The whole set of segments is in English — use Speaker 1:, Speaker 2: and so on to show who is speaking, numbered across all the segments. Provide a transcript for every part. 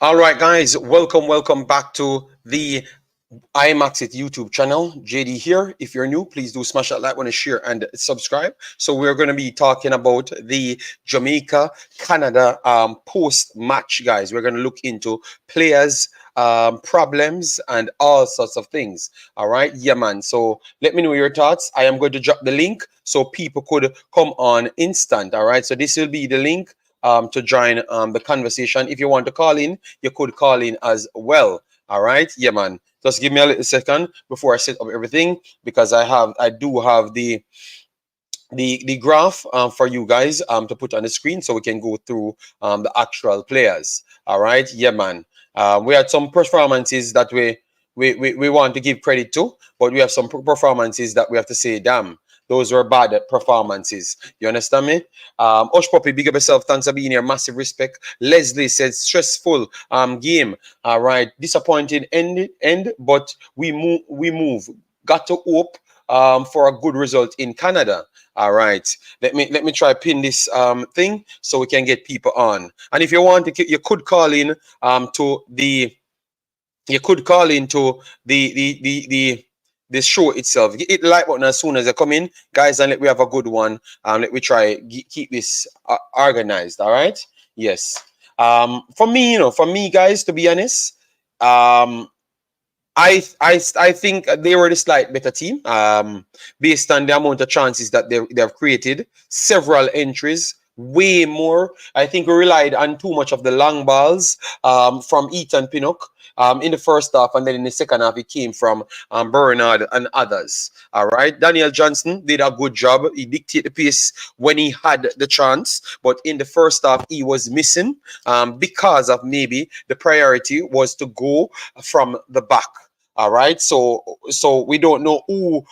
Speaker 1: All right, guys, welcome back to the Imaxit YouTube channel. JD here. If you're new, please do smash that like, want to share, and subscribe. So we're going to be talking about the Jamaica Canada post match, guys. We're going to look into players, problems, and all sorts of things. All right, yeah, man. So let me know your thoughts. I am going to drop the link so people could come on instant. All right, so this will be the link to join the conversation. If you want to call in, you could call in as well. All right, yeah, man. Just give me a little second before I set up everything because I do have the graph for you guys to put on the screen so we can go through the actual players. All right, yeah, man. We had some performances that we want to give credit to, but we have some performances that we have to say, damn, those were bad performances. You understand me? Osh Poppy, big up yourself. Thanks for being here. Massive respect. Leslie said stressful game. All right, disappointing end, but we move. Got to hope for a good result in Canada. All right, let me try pin this thing so we can get people on. And if you want to, you could call in to the you could call into the show itself. Hit the like button as soon as they come in, guys, and let we have a good one. Let me try keep this organized. All right. Yes. For me, for me, guys, to be honest, I think they were the slight better team. Based on the amount of chances that they have created, several entries. Way more. I think we relied on too much of the long balls from Ethan Pinnock in the first half, and then in the second half, it came from Bernard and others. All right. Daniel Johnson did a good job. He dictated the pace when he had the chance, but in the first half, he was missing because of maybe the priority was to go from the back. All right, so we don't know who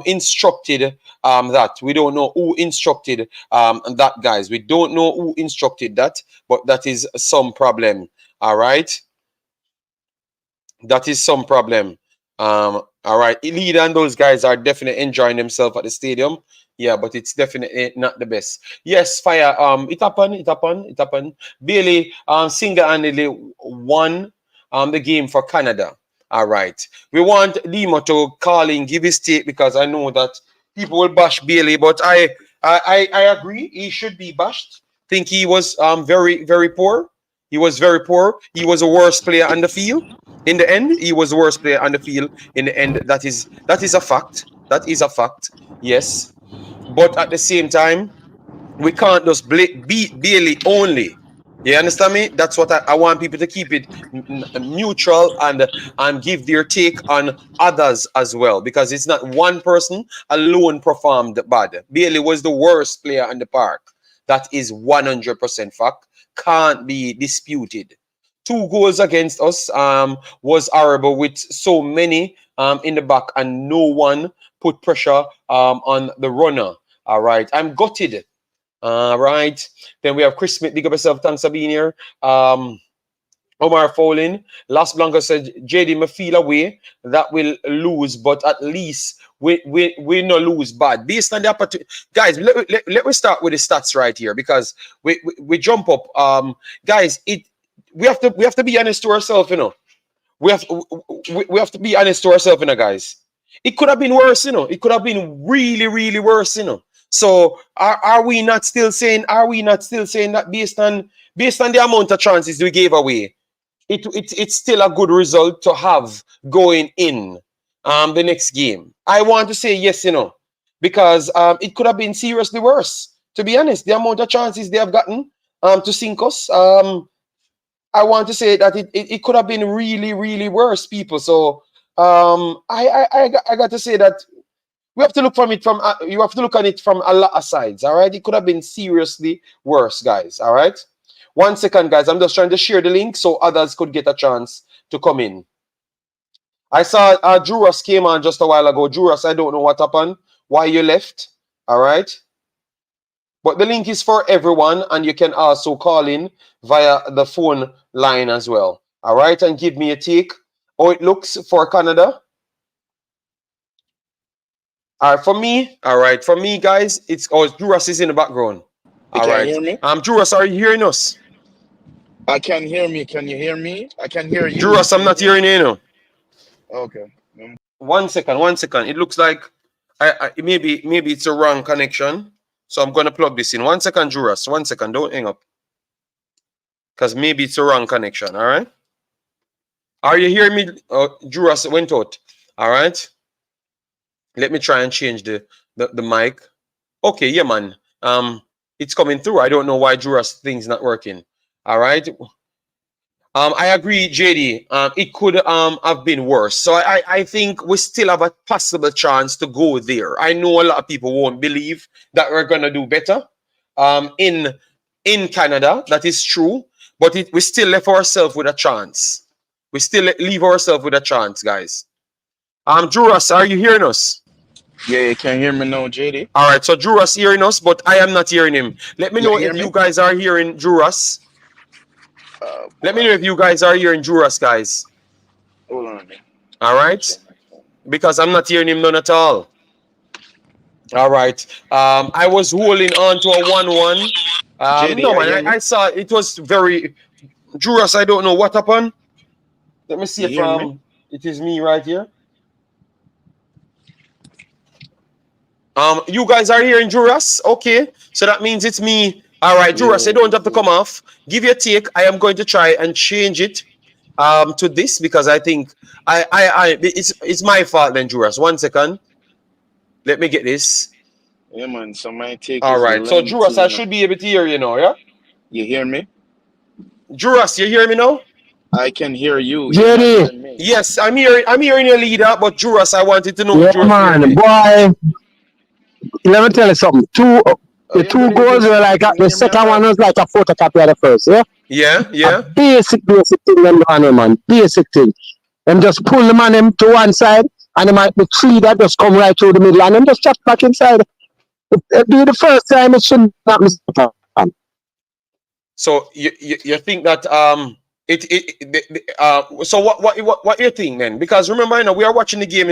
Speaker 1: instructed that. We don't know who instructed that, guys. We don't know who instructed that, but that is some problem. All right, that is some problem. All right, Elite and those guys are definitely enjoying themselves at the stadium. Yeah, but it's definitely not the best. Yes, fire. It happened. Bailey single-handedly won the game for Canada. All right. We want Limo to call in, give his take, because I know that people will bash Bailey, but I agree. He should be bashed. Think he was very, very poor. He was very poor. He was the worst player on the field. In the end, he was the worst player on the field. In the end, that is a fact. That is a fact. Yes. But at the same time, we can't just beat Bailey only. You understand me? That's what I want people to keep it neutral and give their take on others as well, because it's not one person alone performed bad. Bailey was the worst player on the park. That is 100% fact. Can't be disputed. 2 goals against us was horrible with so many in the back and no one put pressure on the runner. All right, I'm gutted. All right. Then we have Chris Smith. Big up yourself. Thanks for being here. Omar Fowling. Las Blanco said, JD, me feel away that we'll lose, but at least we not lose bad. Based on the opportunity. Guys, let me start with the stats right here because we jump up. Guys, we have to be honest to ourselves, We have to be honest to ourselves, guys. It could have been worse, It could have been really, really worse, So are we not still saying that based on the amount of chances we gave away, it's still a good result to have going in the next game? I want to say yes, because it could have been seriously worse. To be honest, the amount of chances they have gotten to sink us, I want to say that it could have been really, really worse, people. So I got to say that we have to look from it from you have to look at it from a lot of sides. All right, it could have been seriously worse, guys. All right, 1 second, guys. I'm just trying to share the link so others could get a chance to come in. I saw Juras came on just a while ago. Juras, I don't know what happened, why you left. All right, but the link is for everyone, and you can also call in via the phone line as well. All right, and give me a take how it looks for Canada. All right, for me, guys, it's Juras is in the background.
Speaker 2: You
Speaker 1: All
Speaker 2: can
Speaker 1: right.
Speaker 2: hear me?
Speaker 1: Juras, are you hearing us?
Speaker 2: I can hear me. Can you hear me? I can hear you.
Speaker 1: Juras, I'm not hearing you now.
Speaker 2: Okay.
Speaker 1: 1 second, 1 second. It looks like maybe it's a wrong connection. So I'm gonna plug this in. 1 second, Juras. 1 second. Don't hang up. Because maybe it's a wrong connection. All right. Are you hearing me? Juras went out. All right. Let me try and change the mic. Okay, yeah, man. It's coming through. I don't know why Juras thing's not working. All right. I agree, JD. It could have been worse. So I think we still have a possible chance to go there. I know a lot of people won't believe that we're gonna do better. In Canada, that is true. But we still left ourselves with a chance. We still leave ourselves with a chance, guys. Juras, are you hearing us?
Speaker 2: Yeah, you can hear me now, JD.
Speaker 1: All right, so Juras hearing us, but I am not hearing him. Let me know if you guys are hearing Juras. Let me know if you guys are hearing Juras, guys.
Speaker 2: Hold on.
Speaker 1: All right, because I'm not hearing him none at all. All right. I was holding on to a 1-1.
Speaker 2: JD,
Speaker 1: No, man, I saw it was very Juras. I don't know what happened. Let me see if it is me right here. You guys are hearing Juras? Okay, so that means it's me. All right, Juras, you don't have to come off. Give your take. I am going to try and change it to this because I think it's my fault then, Juras. 1 second. Let me get this.
Speaker 2: Yeah, man. So my take.
Speaker 1: All right, so Juras, I should be able to hear you now, yeah?
Speaker 2: You hear me?
Speaker 1: Juras, you hear me now?
Speaker 2: I can hear you.
Speaker 3: JD.
Speaker 1: Yes, I'm hearing your leader, but Juras, I wanted to know.
Speaker 3: Yeah, man, boy. Let me tell you something. The two goals were like the second one was like a photocopy of the first, yeah?
Speaker 1: Yeah.
Speaker 3: A basic thing them on, man. Basic thing. Them just pull the man him to one side, and there might be three that just come right through the middle, and them just chat back inside. It be the first time it should not miss.
Speaker 1: So you think that so what you think then? Because remember, we are watching the game.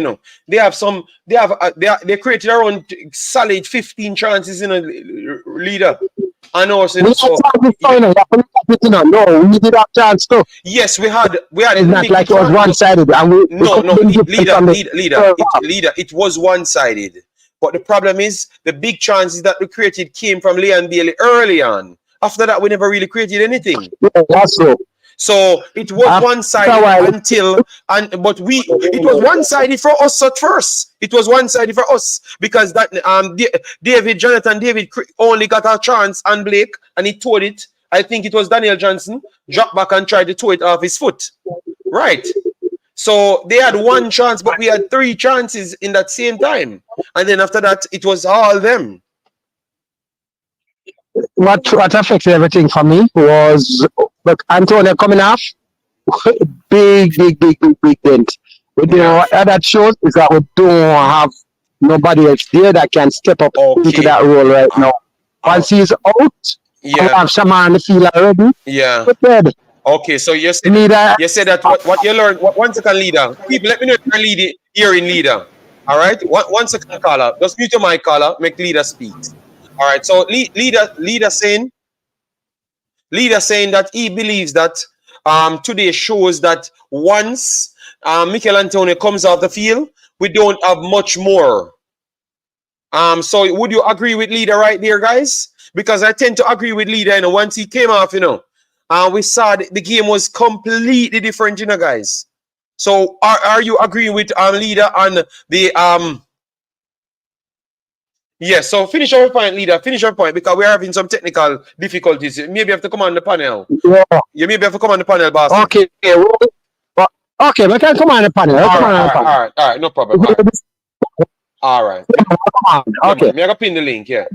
Speaker 1: They created around solid 15 chances in a leader. I know. So,
Speaker 3: no, we did have chance too.
Speaker 1: Yes, we had.
Speaker 3: It's not like it was one-sided, and
Speaker 1: leader. It was one-sided. But the problem is the big chances that we created came from Leon Bailey early on. After that, we never really created anything.
Speaker 3: Yeah, that's so.
Speaker 1: So it was one-sided it was one-sided for us at first. It was one-sided for us because that Jonathan David only got a chance on Blake and he towed it. I think it was Daniel Johnson dropped back and tried to tow it off his foot. Right. So they had one chance, but we had three chances in that same time. And then after that, it was all them.
Speaker 3: What affected everything for me was Antonio coming off. big dent. But that shows is that we don't have nobody else there that can step up into that role right now. Once he's out, I have Shaman on the field already.
Speaker 1: Yeah.
Speaker 3: Prepared.
Speaker 1: Okay, so you said that what you learned. 1 second, leader. People, let me know if you're hearing leader. All right, 1 second, caller. Just mute your mic, caller. Make leader speak. All right, so leader saying that he believes that today shows that once Mikel Antonio comes off the field, we don't have much more. So would you agree with leader right there, guys? Because I tend to agree with leader. Once he came off, we saw the game was completely different, guys. So are you agreeing with leader on the Yes, so finish our point, leader. Finish our point because we're having some technical difficulties. You maybe have to come on the panel.
Speaker 3: Yeah.
Speaker 1: You maybe have to come on the panel, boss.
Speaker 3: Okay. Okay, we can come on the panel.
Speaker 1: All right, no problem. All right. Okay. Me I pin the link, yeah.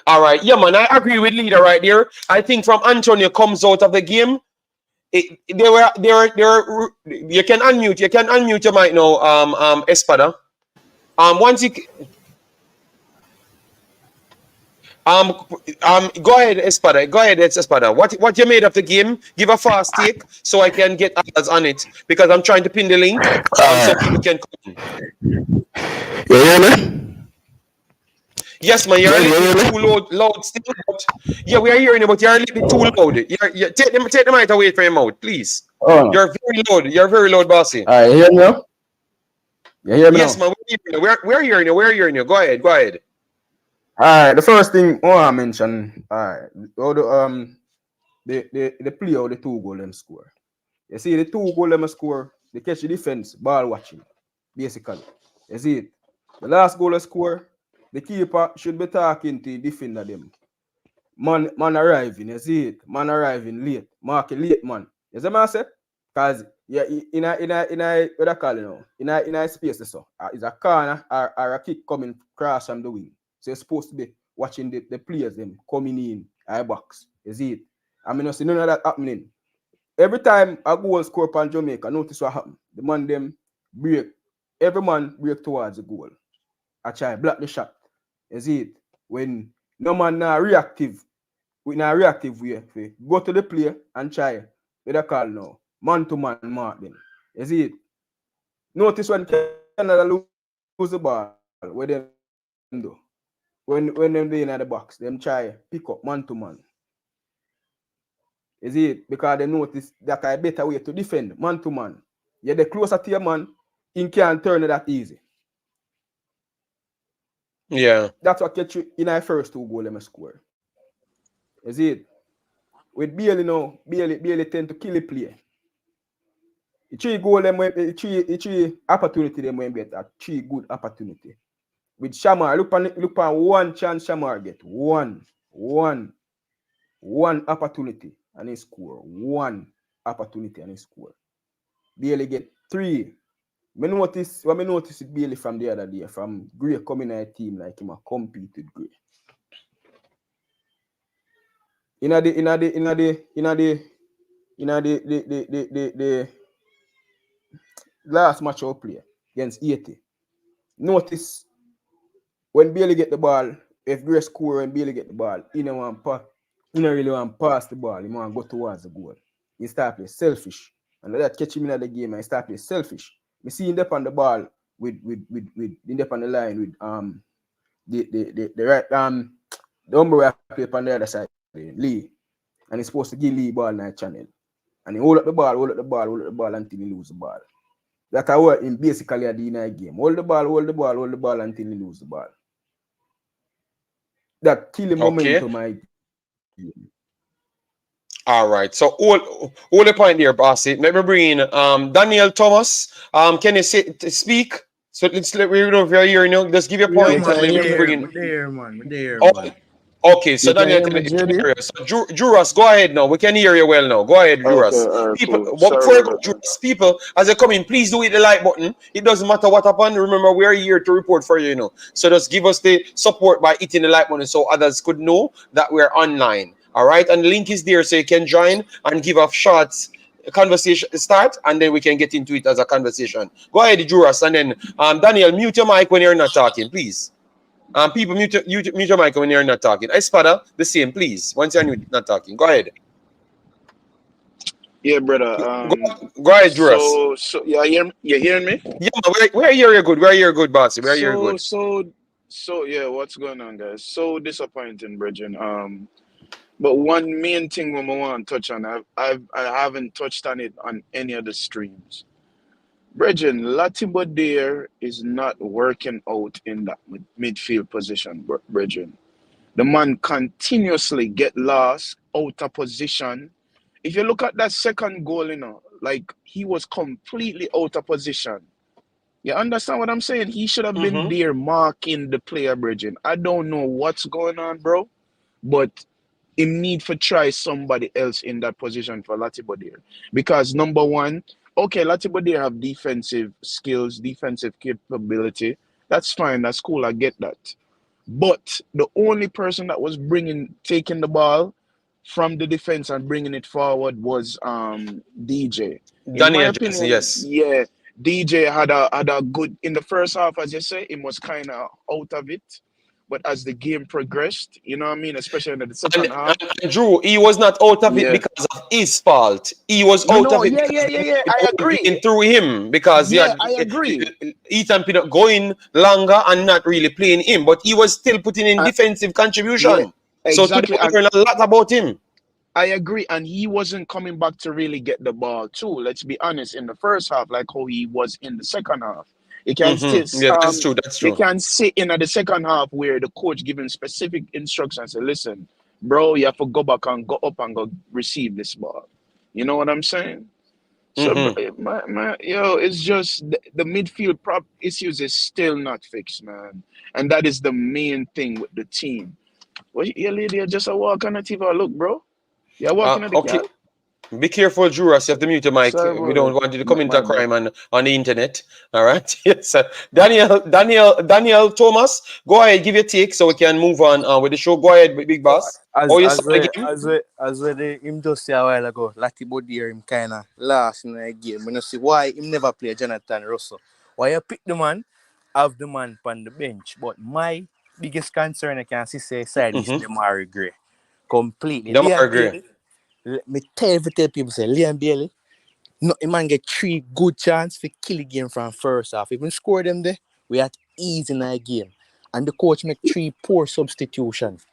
Speaker 1: All right, yeah, man. I agree with leader right there. I think from Antonio comes out of the game. You can unmute your mic now, Espada. Once you go ahead, Espada. Go ahead, Espada. What you made of the game? Give a fast take so I can get others on it because I'm trying to pin the link so people can come.
Speaker 3: You hear me?
Speaker 1: Yes, man, you're a little bit too loud still, but yeah, we are hearing you, but you're a little bit too loud. Take the mic away from your mouth, please.
Speaker 4: Oh, no.
Speaker 1: You're very loud. You're very loud, bossy.
Speaker 4: All right, you hear me now? You hear me
Speaker 1: Yes,
Speaker 4: now?
Speaker 1: man, we're hearing you. We're hearing you. Go ahead. Go ahead.
Speaker 4: All right, the first thing I want to mention, all right, how the play how the 2 goal them score. You see the 2 goal them score, they catch the defense, ball watching, basically. You see it? The last goal they score, the keeper should be talking to the defender them. Man arriving, you see it? Man arriving late, marking late man. You see what I say? Because yeah, in a what I call it now, in a space so is a corner or a kick coming cross from the wing. So you're supposed to be watching the players them coming in a box. You see it? I mean, I see none of that happening. Every time a goal score upon Jamaica, notice what happen. The man them break. Every man break towards the goal. I try block the shot. You see it? When no man now reactive, with a reactive way, go to the player and try with a call now. Man to man mark them. You see it? Notice when Canada lose the ball, what them do? When them they in the box, them try pick up man to man. You see it? Because they notice that a better way to defend man to man. Yeah, the closer to your man, he can't turn it that easy.
Speaker 1: Yeah.
Speaker 4: That's what gets you in our first 2 goals them score. You see it? With Bailey now, Bailey tend to kill the play. The 3 goal them three opportunity them when better. 3 good opportunity. With Shamar, look on one chance Shamar get. One opportunity and he score. One opportunity and he score. Bailey get 3. What me notice with Bailey from the other day, from Gray coming in a team like him a compete with Gray. In the last match I play against 80. Notice when Bailey get the ball, if Gray score and Bailey get the ball, he don't really want to pass the ball, he want to go towards the goal. He start play selfish. And that catch him in the game and he start play selfish. We see him up on the ball with him up on the line with the right the number we play on the other side, Lee. And he's supposed to give Lee ball in that channel. And he hold up the ball until he lose the ball. That's how him basically at the night game. Hold the ball until he lose the ball. That killing momentum I game.
Speaker 1: All right. So all the point there, bossy. Let me bring in Daniel Thomas. Can you speak? So let me know if you're here. Just give your point.
Speaker 2: Yeah,
Speaker 1: And then we can bring in.
Speaker 2: We're there, man.
Speaker 1: Okay, so
Speaker 2: You can
Speaker 1: Daniel,
Speaker 2: hear me, JD?
Speaker 1: so Juras, go ahead now. We can hear you well now. Go ahead, Juras.
Speaker 2: Okay, all right,
Speaker 1: People,
Speaker 2: cool.
Speaker 1: before
Speaker 2: Sorry
Speaker 1: you go,
Speaker 2: about that.
Speaker 1: Juras, people, as they come in, please do hit the like button. It doesn't matter what happened. Remember, we are here to report for you, you know. So just give us the support by hitting the like button so others could know that we're online. All right, and the link is there so you can join and give a short conversation start, and then we can get into it as a conversation. Go ahead, Juras, and then Daniel, mute your mic when you're not talking, please. People mute your mic when you're not talking. Espada, the same, please. Once you're not talking, go ahead.
Speaker 2: Yeah, brother.
Speaker 1: Go ahead, Juras.
Speaker 2: So yeah, you hearing me?
Speaker 1: Yeah, we're here. You're good. We're here. Good, bossy. We're here. Good.
Speaker 2: So yeah, what's going on, guys? So disappointing, Bridget. But one main thing I want to touch on, I haven't touched on it on any of the streams. Bridget, Latibo there is not working out in that midfield position, Bridget. The man continuously get lost, out of position. If you look at that second goal, like he was completely out of position. You understand what I'm saying? He should have been there marking the player, Bridget. I don't know what's going on, bro, but he need to try somebody else in that position for Latibo there. Because number one, okay, Latibo there have defensive skills, defensive capability. That's fine. That's cool. I get that. But the only person that was taking the ball from the defense and bringing it forward was DJ. In my
Speaker 1: Daniel Johnson,
Speaker 2: opinion,
Speaker 1: yes.
Speaker 2: yeah, DJ had a good in the first half, as you say, he was kind of out of it. But as the game progressed, you know what I mean, especially in the second half.
Speaker 1: And Drew, he was not out of it
Speaker 2: Yeah.
Speaker 1: because of his fault. He was
Speaker 2: No,
Speaker 1: out of
Speaker 2: no,
Speaker 1: it
Speaker 2: yeah,
Speaker 1: because
Speaker 2: yeah, yeah, yeah. I agree.
Speaker 1: playing through him because he
Speaker 2: Yeah,
Speaker 1: had
Speaker 2: I agree.
Speaker 1: Ethan Pinnock going longer and not really playing him, but he was still putting in defensive
Speaker 2: Yeah,
Speaker 1: contribution. So today
Speaker 2: exactly.
Speaker 1: we learn a lot about him.
Speaker 2: I agree, and he wasn't coming back to really get the ball too. Let's be honest, in the first half, like how he was in the second half. He can still
Speaker 1: Yeah, that's true. That's
Speaker 2: you
Speaker 1: true.
Speaker 2: can sit in at the second half where the coach giving specific instructions. Say, listen, bro, you have to go back and go up and go receive this ball. You know what I'm saying? So, yo, it's just the midfield prop issues is still not fixed, man, and that is the main thing with the team. Well, your lady are just a walk on the TV. Look, bro. You're walking at the
Speaker 1: Okay.
Speaker 2: car?
Speaker 1: Be careful, Juras. You have to mute your mic.
Speaker 2: Sorry
Speaker 1: We
Speaker 2: about
Speaker 1: don't
Speaker 2: that.
Speaker 1: want you to commit a
Speaker 2: My bad.
Speaker 1: crime on the internet. All right. Yes. Daniel Thomas, go ahead, give your take so we can move on with the show. Go ahead, Big Boss.
Speaker 5: As
Speaker 1: How you
Speaker 5: as
Speaker 1: saw the
Speaker 5: we
Speaker 1: game?
Speaker 5: as we the, him just say a while ago, Lati Bodier him kinda last in the game. We don't see why him never play Jonathan Russell. Why you pick the man, have the man on the bench. But my biggest concern I can see say side is Demari Gray. Completely.
Speaker 1: Damar
Speaker 5: Leon
Speaker 1: Gray.
Speaker 5: Bailey, let me tell people say Leon Bailey, no the man get 3 good chance for kill the game from first half. Even score them there, we had ease in our game. And the coach make 3 poor substitutions.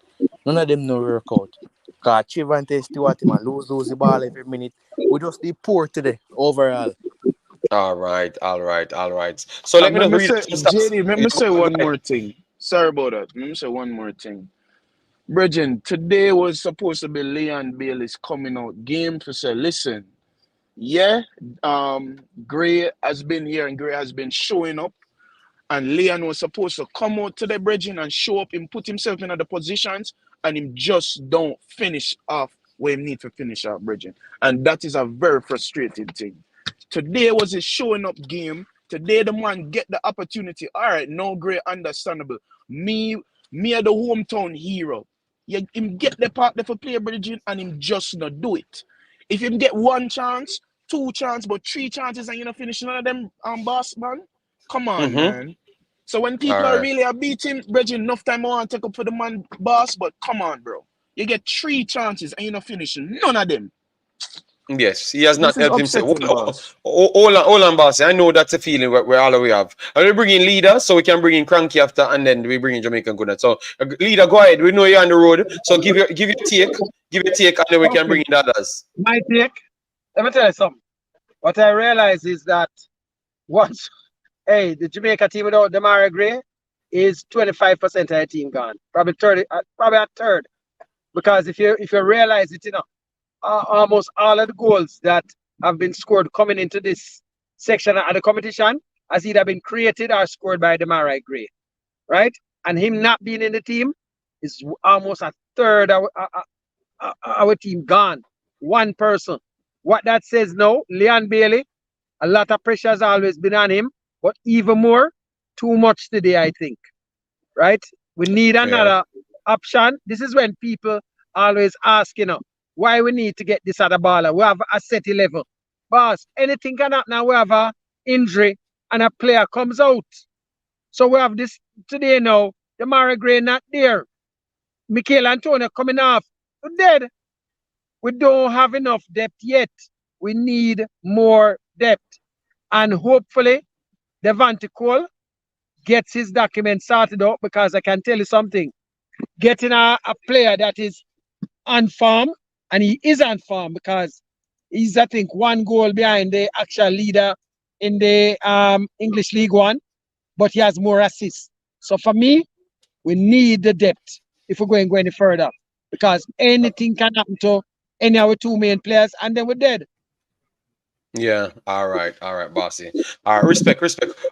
Speaker 5: None of them no work out. Because Chivante Stewart him and lose the ball every minute. We just be poor today overall.
Speaker 1: All right. So let me
Speaker 2: Let
Speaker 1: just
Speaker 2: me
Speaker 1: read
Speaker 2: say,
Speaker 1: some stats.
Speaker 2: JD, let
Speaker 1: Yeah,
Speaker 2: me say
Speaker 1: go
Speaker 2: one
Speaker 1: ahead.
Speaker 2: more thing. Sorry about that. Let me say one more thing. Bridget, today was supposed to be Leon Bailey's coming out game to say, listen, yeah, Gray has been here and Gray has been showing up. And Leon was supposed to come out to the bridging and show up and put himself in other positions, and him just don't finish off where he need to finish off bridging. And that is a very frustrating thing. Today was a showing up game. Today the man get the opportunity. All right, no great understandable. Me are the hometown hero. Him get the part there for play bridging and him just not do it. If him get 1 chance, 2 chance, but 3 chances and you not finish none of them boss man. Come on, man. So when people
Speaker 1: All
Speaker 2: are
Speaker 1: right.
Speaker 2: really a beating, Bridget, enough time I want to take up for the man boss, but come on, bro. You get 3 chances and you're not finishing. None of them.
Speaker 1: Yes, he has
Speaker 2: This
Speaker 1: not
Speaker 2: is
Speaker 1: helped himself.
Speaker 2: upsetting, boss.
Speaker 1: Hold on, boss. I know that's a feeling we all we have. And we bring in leader, so we can bring in Cranky after, and then we bring in Jamaican Goodness. So, leader, go ahead. We know you're on the road, so give your take, and then we can bring in the others.
Speaker 3: My take. Let me tell you something. What I realize is that the Jamaica team without Demara Gray is 25% of the team gone. Probably 30, probably a third. Because if you realize it, almost all of the goals that have been scored coming into this section of the competition has either been created or scored by Demara Gray, right? And him not being in the team is almost a third of our team gone. One person. What that says now, Leon Bailey, a lot of pressure has always been on him, but even more, too much today, I think. Right? We need another option. This is when people always ask, why we need to get this other baller. We have a set 11. Boss, anything can happen now. We have an injury and a player comes out. So we have this today now. The Mara Gray not there. Michael Antonio coming off. We're dead. We don't have enough depth yet. We need more depth. And hopefully, Devante Cole gets his document sorted out, because I can tell you something. Getting a player that is on form, and he is on form because he's, I think, 1 goal behind the actual leader in the English League One, but he has more assists. So for me, we need the depth if we're going to go any further, because anything can happen to any of our 2 main players, and then we're dead.
Speaker 1: Yeah, all right, bossy. All right, respect.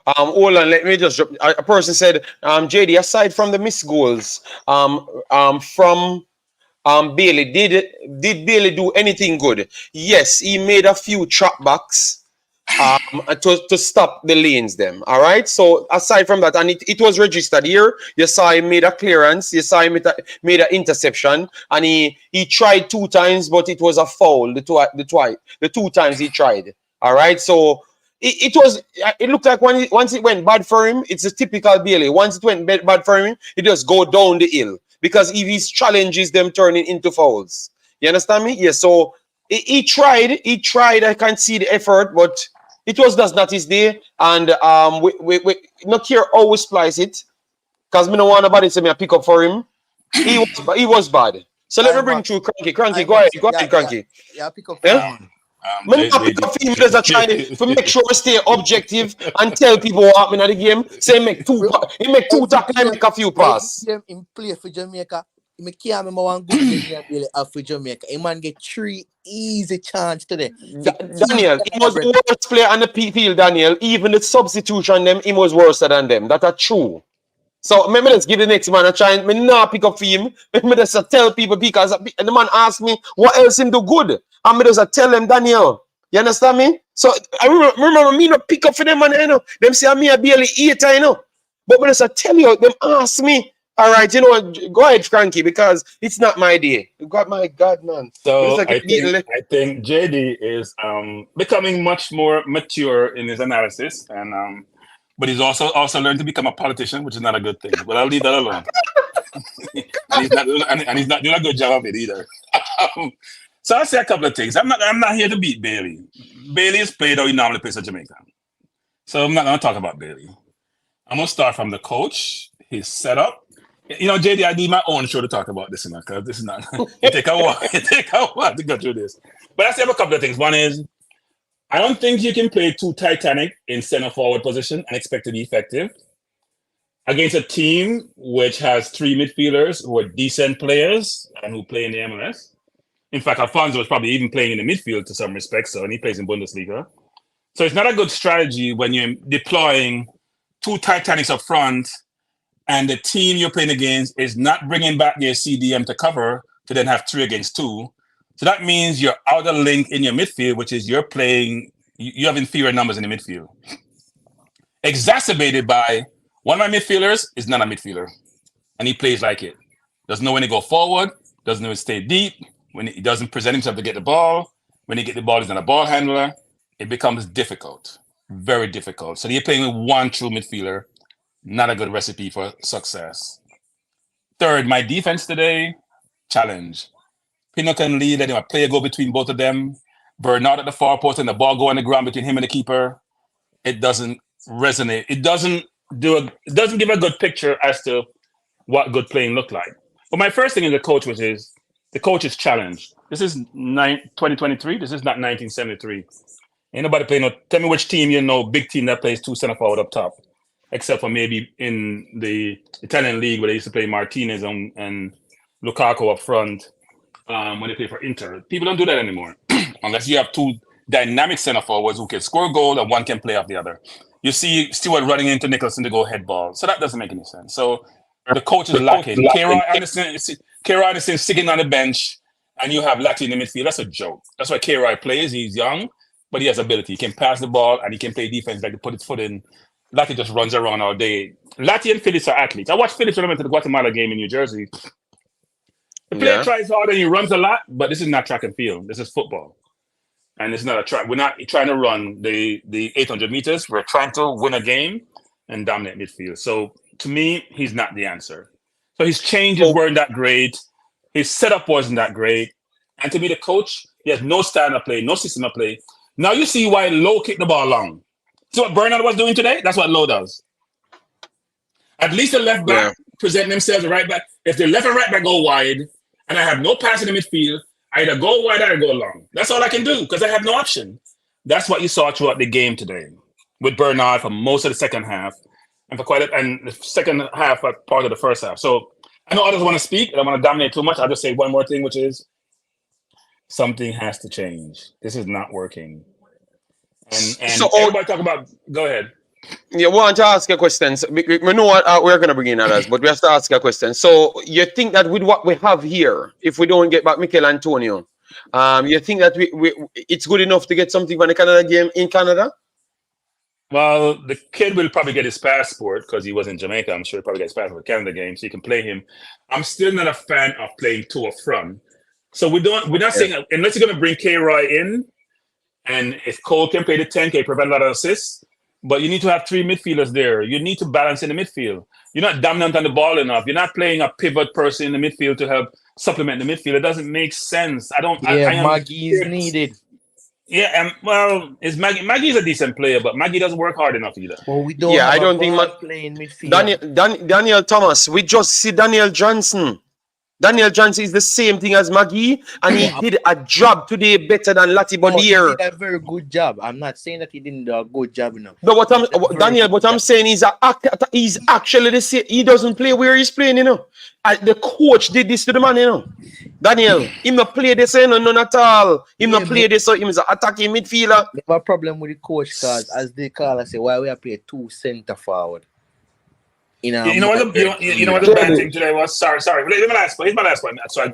Speaker 1: Hold on, let me just drop. A person said, JD, aside from the missed goals, from Bailey, did Bailey do anything good? Yes, he made a few trap backs to stop the lanes them. All right. So aside from that, and it was registered here. You saw him made a clearance. You saw him made an interception, and he tried 2 times, but it was a foul. The 2 times he tried. All right. So it looked like once it went bad for him, it's a typical Bailey. Once it went bad for him, it just go down the hill because if his challenges them turning into fouls. You understand me? Yeah. So he tried. I can see the effort, but it was just not his day. And we not care how we splice it, because me no want nobody say me a pick up for him. He was bad. So let me bring through Cranky. Cranky, go ahead, Cranky.
Speaker 5: Yeah, pick up.
Speaker 1: Yeah? Me not pick up for him because I try to make sure we stay objective and tell people what happened at the game. Say he make two tackles and make a few passes.
Speaker 5: Him play for Jamaica. I can't remember one good game for Jamaica. A man get 3 easy chance today.
Speaker 1: Daniel, he was the worst player on the field, Daniel. Even the substitution them, he was worse than them. That are true. So maybe let's give the next man a chance. Me not pick up for him. Me just tell people because the man asked me what else him do good. And me just tell them, Daniel. You understand me? So I remember me not pick up for them, man. You know, them say me a barely eater, you know. But me just tell you, them ask me. All right, you know what? Go ahead, Frankie, because it's not my day. My God, man.
Speaker 6: So like I think JD is becoming much more mature in his analysis, and but he's also learned to become a politician, which is not a good thing. But I'll leave that alone. and he's not doing a good job of it either. So I'll say a couple of things. I'm not here to beat Bailey. Bailey is played how he normally plays for Jamaica. So I'm not going to talk about Bailey. I'm going to start from the coach, his setup. You know, JD, I need my own show to talk about this, because this is not. It take a while to go through this. But I say a couple of things. One is, I don't think you can play too Titanic in center forward position and expect to be effective against a team which has 3 midfielders who are decent players and who play in the MLS. In fact, Alfonso was probably even playing in the midfield to some respects, and he plays in Bundesliga. So it's not a good strategy when you're deploying 2 Titanics up front and the team you're playing against is not bringing back their CDM to cover to then have 3 against 2. So that means you're out of link in your midfield, which is you have inferior numbers in the midfield. Exacerbated by one of my midfielders is not a midfielder, and he plays like it. Doesn't know when to go forward, doesn't know when to stay deep, when he doesn't present himself to get the ball. When he get the ball, he's not a ball handler. It becomes difficult, very difficult. So you're playing with one true midfielder, not a good recipe for success. Third, my defense today, challenge. Pino can lead, letting a player go between both of them. Bernard at the far post and the ball go on the ground between him and the keeper. It doesn't resonate. It doesn't give a good picture as to what good playing looked like. But my first thing is the coach is challenged. This is 2023. This is not 1973. Ain't nobody playing. Tell me which team big team that plays 2 center forward up top, except for maybe in the Italian league where they used to play Martinez and Lukaku up front. When they play for Inter. People don't do that anymore. Unless you have 2 dynamic center forwards who can score a goal and one can play off the other. You see Stewart running into Nicholson to go head ball. So that doesn't make any sense. So the coach is lacking. K-Roy Anderson sitting on the bench and you have Lati in the midfield. That's a joke. That's why K-Roy plays. He's young, but he has ability. He can pass the ball and he can play defense, like to put his foot in. Lati just runs around all day. Lati and Phillips are athletes. I watched Phillips when I went to the Guatemala game in New Jersey. The player tries hard and he runs a lot, but this is not track and field. This is football. And it's not a track. We're not trying to run the 800 meters. We're trying to win a game and dominate midfield. So to me, he's not the answer. So his changes weren't that great. His setup wasn't that great. And to me, the coach, he has no style of play, no system of play. Now you see why Lowe kicked the ball long. So what Bernard was doing today, that's what Lowe does. At least the left back present themselves, the right back. If the left and right back go wide, and I have no pass in the midfield, I either go wide or I go long. That's all I can do because I have no option. That's what you saw throughout the game today with Bernard for most of the second half and the second half for part of the first half. So I know others want to speak and I want to dominate too much. I'll just say one more thing, which is something has to change. This is not working. And so everybody talk about. Go ahead.
Speaker 1: Yeah, we want to ask a question. So we know what we're going to bring in others, but we have to ask a question. So you think that with what we have here, if we don't get back Mikel Antonio, you think that it's good enough to get something from the Canada game in Canada?
Speaker 6: Well, the kid will probably get his passport because he was in Jamaica. I'm sure he'll probably get his passport for the Canada game, so you can play him. I'm still not a fan of playing 2 up front. So we're not saying, unless you're going to bring K-Roy in, And if Cole can play the 10, can provide a lot of assists, but you need to have 3 midfielders there. You need to balance in the midfield. You're not dominant on the ball enough. You're not playing a pivot person in the midfield to help supplement the midfield. It doesn't make sense. I am
Speaker 5: Maggie is needed.
Speaker 6: Yeah, well, is Maggie's a decent player, but Maggie doesn't work hard enough either.
Speaker 5: Well, we don't.
Speaker 1: Yeah,
Speaker 5: have
Speaker 1: I don't
Speaker 5: a
Speaker 1: think
Speaker 5: ball playing midfield.
Speaker 1: Daniel Thomas. We just see Daniel Johnson. Daniel Johnson is the same thing as Maggie, and he did a job today better than Lati Bodier.
Speaker 5: He did a very good job. I'm not saying that he didn't do a good job enough.
Speaker 1: No, I'm saying he's actually the same. He doesn't play where he's playing, you know. The coach did this to the man, you know. Daniel, him not play this, you know, none at all. Him not play this, so him is an attacking midfielder.
Speaker 5: They have a problem with the coach because, as they call us, say, why we are play 2 center forward. You know what the bad thing today was? Sorry. Here's my last point. So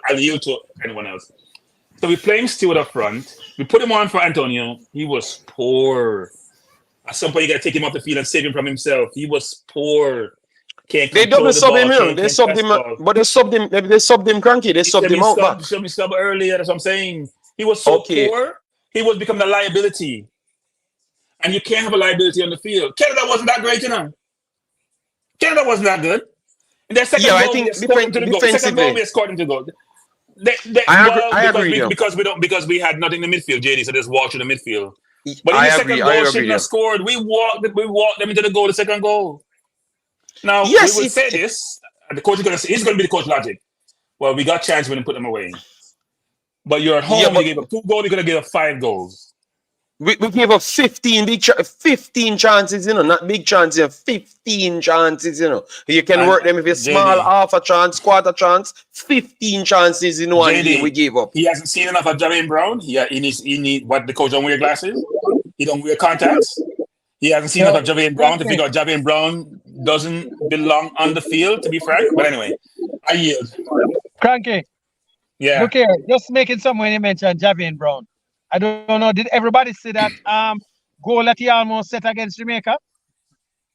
Speaker 5: I'll yield to anyone else. So we're playing Stewart up front. We put him on for Antonio. He was poor. At some point, you got to take him off the field and save him from himself. He was poor.
Speaker 1: They double sub him, they subbed him, but they subbed him cranky. They subbed him out back.
Speaker 6: Should be sub earlier. That's what I'm saying. He was so poor. He was becoming a liability, and you can't have a liability on the field. Canada wasn't that great, you know. Canada wasn't that good. And their second goal, I think second goal, we scored him to go. I agree because we had nothing in the midfield, JD. So just walk through the midfield. But in the second goal, shouldn't have scored. We walked them into the goal. The second goal. Now we would say this, and the coach is going to say he's going to be the coach logic. Well, we got chance when we put them away. But you're at home. You gave up 2 goals. You're going to give up 5 goals.
Speaker 1: We gave up 15 chances, you know, not big chances, 15 chances, you know. You can work them if it's small, half a chance, quarter chance, 15 chances in one game we gave up.
Speaker 6: He hasn't seen enough of Jamaica Brown. He need what the coach don't wear glasses. He don't wear contacts. He hasn't seen enough of Jamaica Brown to figure out Jamaica Brown doesn't belong on the field, to be frank. But anyway, I yield.
Speaker 7: Cranky.
Speaker 6: Yeah.
Speaker 7: Look here, just making some when you mentioned Jamaica Brown. I don't know. Did everybody see that goal that he almost set against Jamaica?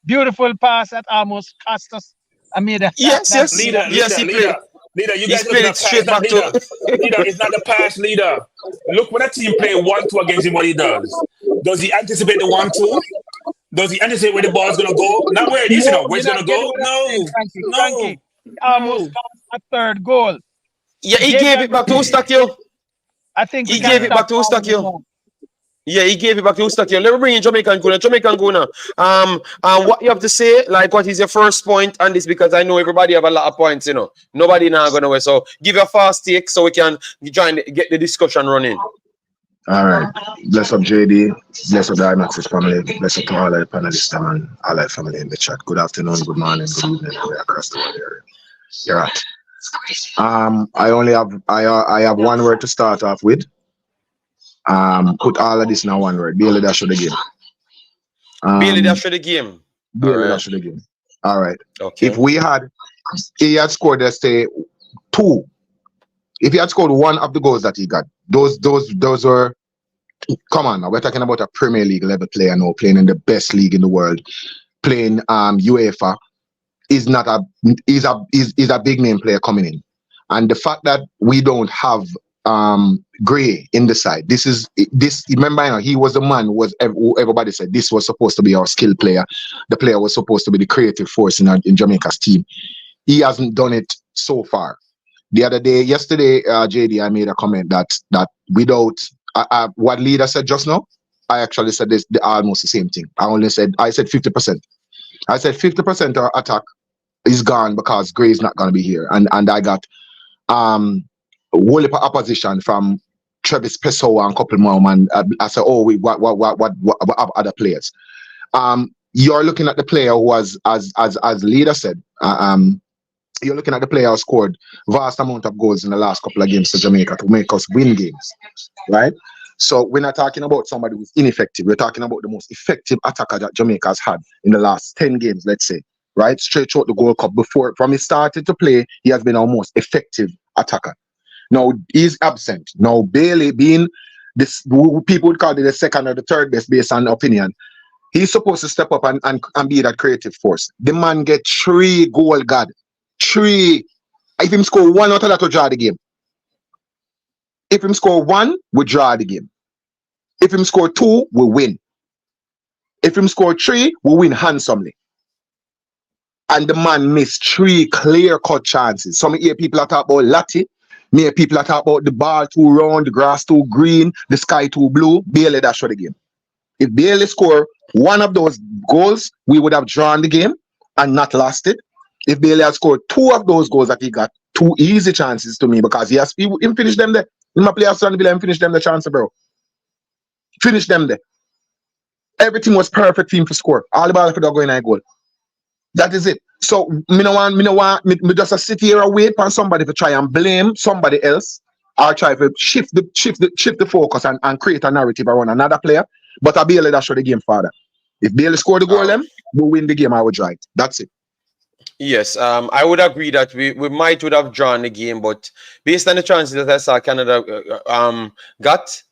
Speaker 7: Beautiful pass that almost cost us. I made a
Speaker 6: Leader, you guys played it straight back to leader. It's not the pass, leader. Look when a team play 1-2 against him, what he does. Does he anticipate the 1-2? Does he anticipate where the ball's gonna go? Not where it is, you know. Where it's gonna go? No.
Speaker 7: Almost a third goal.
Speaker 1: Yeah, he gave it back to Ustakio.
Speaker 7: I think
Speaker 1: he gave it back to Ustakio. Yeah, he gave it back to Ustakio. Let me bring in Jamaican Guna. What you have to say, like, what is your first point on this? Because I know everybody have a lot of points, you know. Nobody now gonna win. So give a fast take so we can join, get the discussion running.
Speaker 8: All right. Bless up JD. Bless up the Imaxit family. Bless up to all the panelists and all the family in the chat. Good afternoon, good morning, good evening, across the world area. You're right. I have one word to start off with. Put all of this in one word. Bailey dash of the game.
Speaker 1: Bailey dash of the game.
Speaker 8: Bailey dash of the game. All right.
Speaker 1: Okay.
Speaker 8: If he had scored, let's say 2. If he had scored 1 of the goals that he got, those were, come on now, we're talking about a Premier League level player now, playing in the best league in the world, playing UEFA. Is a big name player coming in, and the fact that we don't have Gray in the side. This. Remember, you know, he was the man who everybody said this was supposed to be our skill player. The player was supposed to be the creative force in Jamaica's team. He hasn't done it so far. Yesterday, JD, I made a comment that without what leader said just now, I actually said almost the same thing. I said 50%. I said 50% of attack is gone because Gray is not going to be here, and I got whole heap of opposition from Travis Pessoa and couple more, and I said, what other players? You're looking at the player who was, as leader said, you're looking at the player who scored vast amount of goals in the last couple of games for Jamaica to make us win games, right? So we're not talking about somebody who's ineffective. We're talking about the most effective attacker that Jamaica has had in the last 10 games, let's say, right? Straight throughout the Gold Cup. From he started to play, he has been our most effective attacker. Now, he's absent. Now, Bailey being this, people would call it the second or the third best based on opinion. He's supposed to step up and be that creative force. The man get 3 goal, God. 3. If him score 1 out of that, to draw the game. If him score 1, we draw the game. If him score 2, we win. If him score 3, we win handsomely. And the man missed 3 clear-cut chances. Some hear people are talking about Lati. Me hear people are talking about the ball too round, the grass too green, the sky too blue. Bailey that shot the game. If Bailey score one of those goals, we would have drawn the game and not lost it. If Bailey had scored 2 of those goals that he got, 2 easy chances to me because he finished them there. In my players on the bill and finish them the chance, bro. Finish them there. Everything was perfect for him to score. All the ball could go in a goal. That is it. So me just sit here and wait for somebody to try and blame somebody else or try to shift the focus and create a narrative around another player. But I Bailey that show the game father. If Bailey score the goal, we win the game. I would right. That's it.
Speaker 1: Yes, I would agree that we would have drawn the game, but based on the chances that I saw Canada got,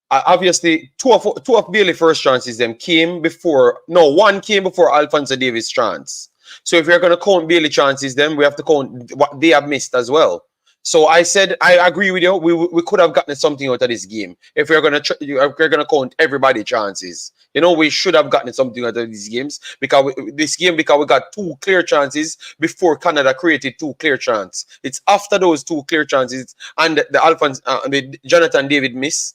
Speaker 1: obviously two of Bailey first chances them came before. No, one came before Alphonso Davis' chance. So if we're going to count Bailey chances, then we have to count what they have missed as well. So I said I agree with you. We could have gotten something out of this game if we're gonna count everybody's chances. You know, we should have gotten something out of these games because we got 2 clear chances before Canada created 2 clear chances. It's after those 2 clear chances and the Jonathan David miss.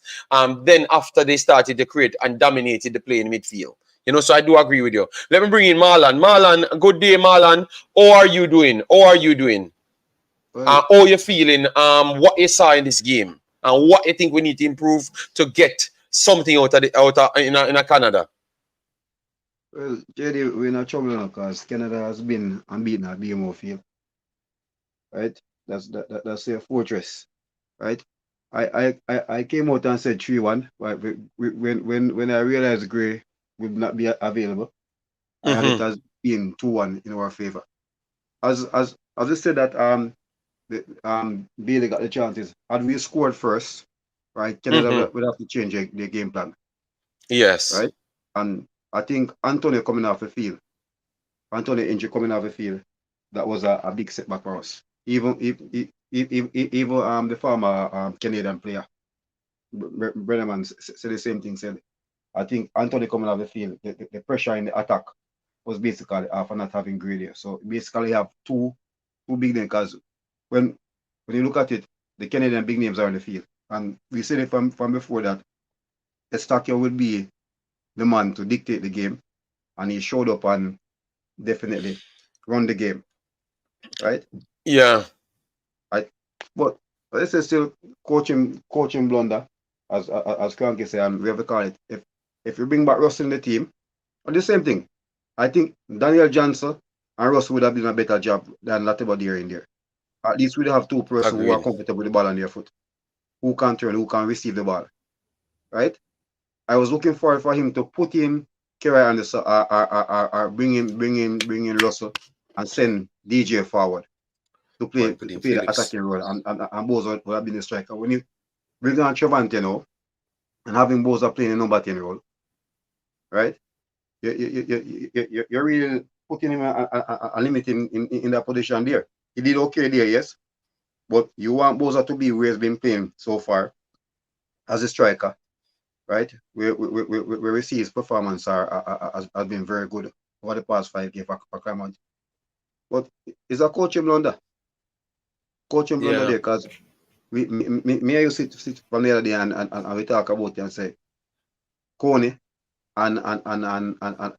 Speaker 1: Then after they started to create and dominated the play in midfield. You know, so I do agree with you. Let me bring in Marlon. Marlon, good day, Marlon. How are you doing?
Speaker 9: Well,
Speaker 1: How you feeling? What you saw in this game, and what you think we need to improve to get something out of in Canada?
Speaker 9: well, JD, we're in trouble now because Canada has been unbeaten at BMO field, right? That's their fortress, right? I came out and said 3-1, but when I realized Gray would not be available, I had it as being 2-1 in our favor. As I said that Bailey got the chances. Had we scored first, right, Canada would have to change their game plan.
Speaker 1: Yes.
Speaker 9: Right? And I think Antonio coming off the field, Antonio injury coming off the field, that was a big setback for us. Even the former Canadian player, Brenneman, said the same thing. Said, I think Antonio coming off the field, the pressure in the attack was basically after not having Grady. So basically, you have two big names because when you look at it, the Canadian big names are in the field, and we said it from before that Estacio would be the man to dictate the game, and he showed up and definitely run the game, right?
Speaker 1: Yeah.
Speaker 9: But let's say still coaching blunder, as Cranky said, and we have to call it. If you bring back Russell in the team, and the same thing, I think Daniel Johnson and Russell would have done a better job than Latibadier in there. At least we'd have 2 persons who are comfortable with the ball on their foot, who can turn, who can receive the ball, right? I was looking for him to put in Kerry Anderson or bring in Russell and send DJ forward to play the attacking role, and Boza would have been the striker. When you bring on Trevante now and having Boza playing the number 10 role, right? You're really putting him a limit in that position there. He did okay there, yes, but you want Boza to be where he's been playing so far as a striker, right? Where we see his performance has been very good over the past 5 games for Clermont. But it's a coaching blunder. Coaching blunder there, because me and you sit from the other day and we talk about it and say Coney and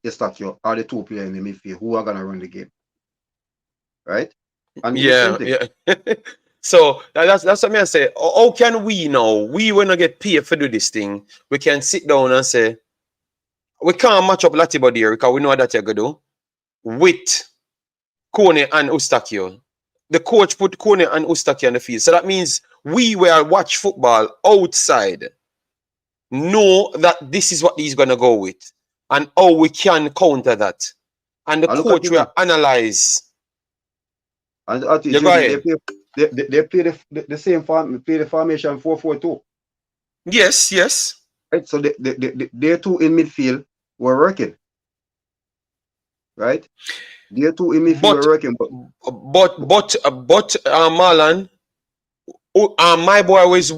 Speaker 9: Estacio are the 2 players in the midfield who are gonna run the game, right? And
Speaker 1: yeah. So that's what I say. How can we now? We will not get paid for do this thing. We can sit down and say we can't match up Latibadier because we know what that you're gonna do with Kone and Ustakio. The coach put Kone and Ustakio on the field. So that means we will watch football outside, know that this is what he's gonna go with, and how we can counter that. And the coach will analyze.
Speaker 9: And they play the same form, play the formation 4-4-2.
Speaker 1: Yes.
Speaker 9: Right. So they 2 in midfield were working. Right? They 2 in midfield were working.
Speaker 1: But Marlon, My boy was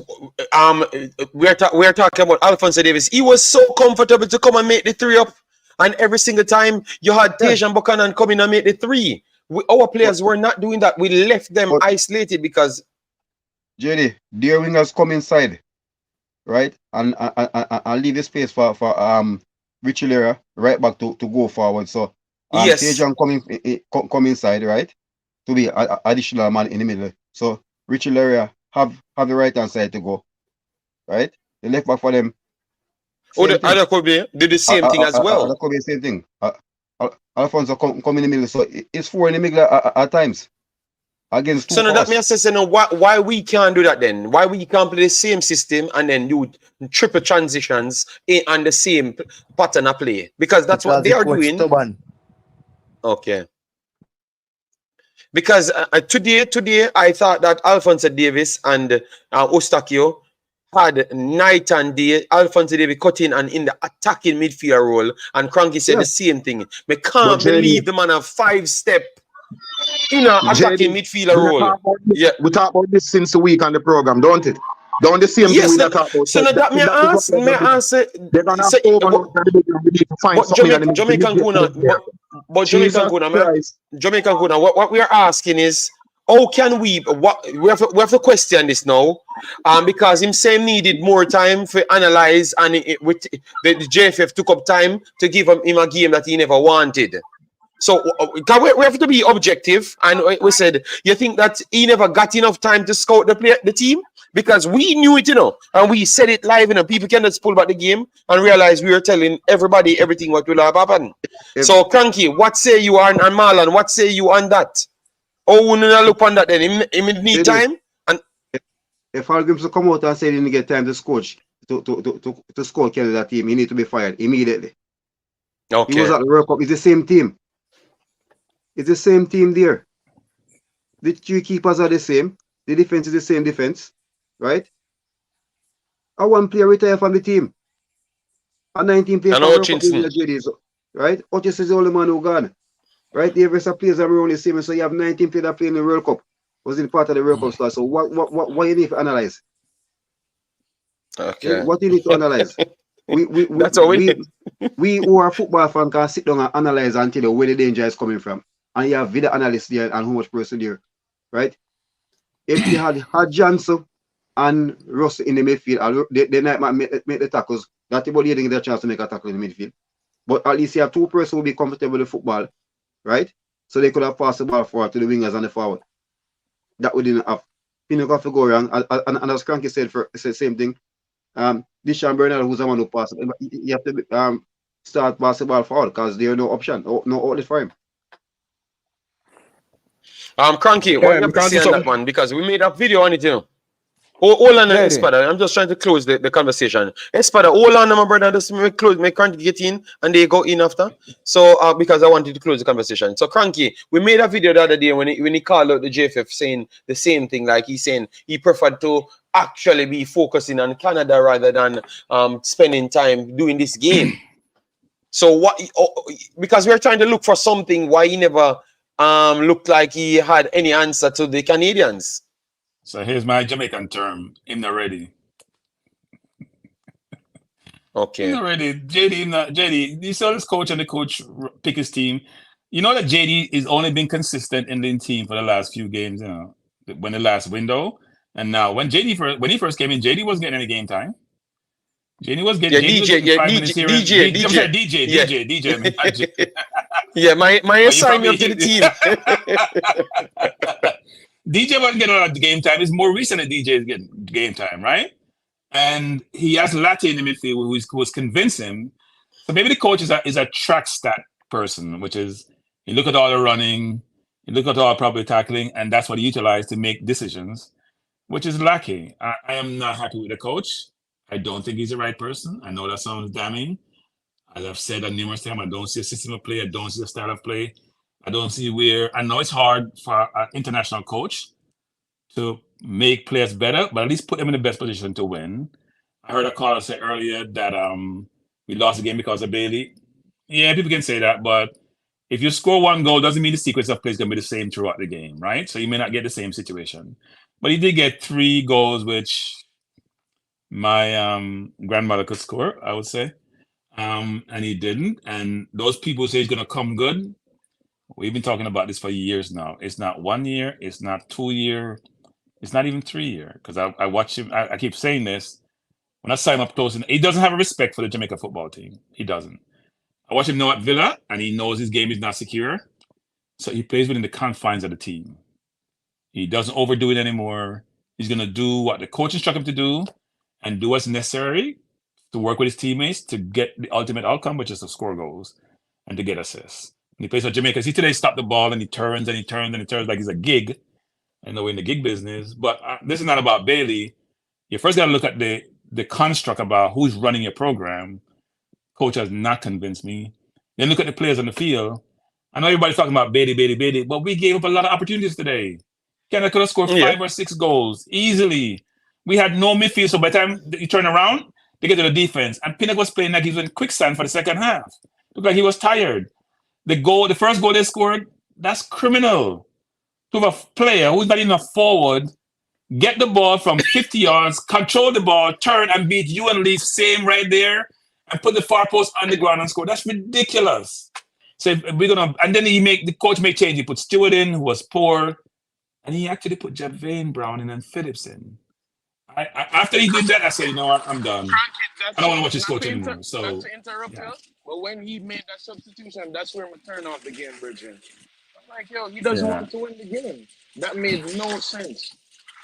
Speaker 1: we're talking about Alphonso Davis. He was so comfortable to come and make the three up, and every single time you had Tejan Buchanan come in and make the three. Our players were not doing that. We left them isolated because
Speaker 9: JD, their wingers come inside, right, and leave the space for Richie Lera right back to go forward. So
Speaker 1: yes,
Speaker 9: Tejan come inside, right, to be a additional man in the middle. So Richie Lera have the right hand side to go, right. The left back for them.
Speaker 1: The other Kobe did the same thing as well.
Speaker 9: Other Kobe same thing. Alfonso come in the middle, so it's four in the middle at times. Against two.
Speaker 1: So now that me assess, why we can't do that then? Why we can't play the same system and then do triple transitions and the same pattern of play? Because that's what they are doing.
Speaker 5: Stubborn.
Speaker 1: Okay. Because today I thought that Alphonso Davis and Ostakio had night and day. Alphonso Davis cut in and in the attacking midfield role, and Cranky said the same thing. Me can't believe the man a 5-step in an attacking midfielder role.
Speaker 8: We talk about this since a week on the program, don't it? Don't the same thing we talk about.
Speaker 1: So now that me answer.
Speaker 8: They're gonna have we need to find something.
Speaker 1: Jamaican Guna, what we are asking is, how can we have to question this now? Because him saying needed more time for analyze, and the JFF took up time to give him a game that he never wanted. So we have to be objective, and we said, you think that he never got enough time to scout the team? Because we knew it, and we said it live, people can just pull back the game and realize we were telling everybody everything what will have happened. So Cranky, what say you on, and Marlon, what say you on that? Oh, we not look on that then. He need time. And
Speaker 9: if Hallgrimsson come out and say he didn't get time to coach to score Kelly that team, he need to be fired immediately.
Speaker 1: Okay.
Speaker 9: He was at the World Cup. It's the same team. It's the same team there. The three keepers are the same. The defense is the same defense, right? A one player retire from the team. A 19 player from the right? Otis is the only man who gone. Right? The rest of players are around the same. So you have 19 players that play in the World Cup. Was in part of the World Cup start. So what you need to analyze?
Speaker 1: Okay.
Speaker 9: What you need to analyze?
Speaker 1: That's all we
Speaker 9: who are football fans can sit down and analyze and tell you where the danger is coming from. And you have video analysts there and how much person there. Right? If you had Johnson and Russ in the midfield, they might make the tackles. That's about getting their chance to make a tackle in the midfield. But at least you have two persons who will be comfortable with football. Right? So they could have passed the ball forward to the wingers and the forward. That we didn't have. Pinnock have to go around. And as Cranky said, the same thing. Dishan Bernal, who's the one who passed, you have to start pass the ball forward because there's no option, no outlet for him.
Speaker 1: Cranky, what you have to say on that one? Because we made a video on it, Hold on, Espada. I'm just trying to close the conversation. Espada, hold on, my brother. Just make Cranky get in and they go in after. So, because I wanted to close the conversation. So, Cranky, we made a video the other day when he called out the JFF saying the same thing. Like he's saying he preferred to actually be focusing on Canada rather than spending time doing this game. So, because we're trying to look for something why he never looked like he had any answer to the Canadians.
Speaker 6: So here's my Jamaican term, him not ready.
Speaker 1: Okay.
Speaker 6: Him not ready. JD, you saw this coach and the coach pick his team. You know that JD is only been consistent in the team for the last few games, when the last window. And now when he first came in, JD wasn't getting any game time. JD was getting DJ.
Speaker 1: Yeah, my assignment to the team.
Speaker 6: DJ wasn't getting a lot of game time. It's more recent that DJ is getting game time, right? And he has Latte in the midfield who was convincing. So maybe the coach is a track stat person, which is you look at all the running, you look at all probably tackling, and that's what he utilized to make decisions, which is lacking. I am not happy with the coach. I don't think he's the right person. I know that sounds damning. As I've said on numerous times, I don't see a system of play. I don't see a style of play. I don't see where. I know it's hard for an international coach to make players better, but at least put them in the best position to win. I heard a caller say earlier that we lost the game because of Bailey. Yeah, people can say that, but if you score one goal, doesn't mean the sequence of plays is going to be the same throughout the game, right? So you may not get the same situation. But he did get 3 goals, which my grandmother could score, I would say. And he didn't. And those people say he's gonna come good. We've been talking about this for years now. It's not 1 year, it's not 2 year, it's not even 3 year. Because I watch him, I keep saying this. When I saw him up close, and he doesn't have a respect for the Jamaica football team. He doesn't. I watch him now at Villa, and he knows his game is not secure. So he plays within the confines of the team. He doesn't overdo it anymore. He's going to do what the coach instructs him to do and do what's necessary to work with his teammates to get the ultimate outcome, which is to score goals and to get assists. And he plays for Jamaica. See, today he stopped the ball and he turns and he turns and he turns like he's a gig. I know we're in the gig business, but this is not about Bailey. You first got to look at the construct about who's running your program. Coach has not convinced me. Then look at the players on the field. I know everybody's talking about Bailey, but we gave up a lot of opportunities today. Canada could have scored 5 or 6 goals easily. We had no midfield, so by the time you turn around, they get to the defense. And Pinnock was playing like he was in quicksand for the second half. Looked like he was tired. The first goal they scored, that's criminal. To have a player who's not even a forward, get the ball from 50 yards, control the ball, turn and beat you and Leaf same right there, and put the far post on the ground and score. That's ridiculous. So we're gonna, and then the coach make change. He put Stewart in, who was poor, and he actually put Javane Brown in and Phillips in. After he did that, I said, you know what, I'm done. I don't want to watch this coach anymore. So,
Speaker 2: not to interrupt you, but when he made that substitution, that's where we turn off the game, Bridget. I'm like, yo, he doesn't want to win the game. That made no sense.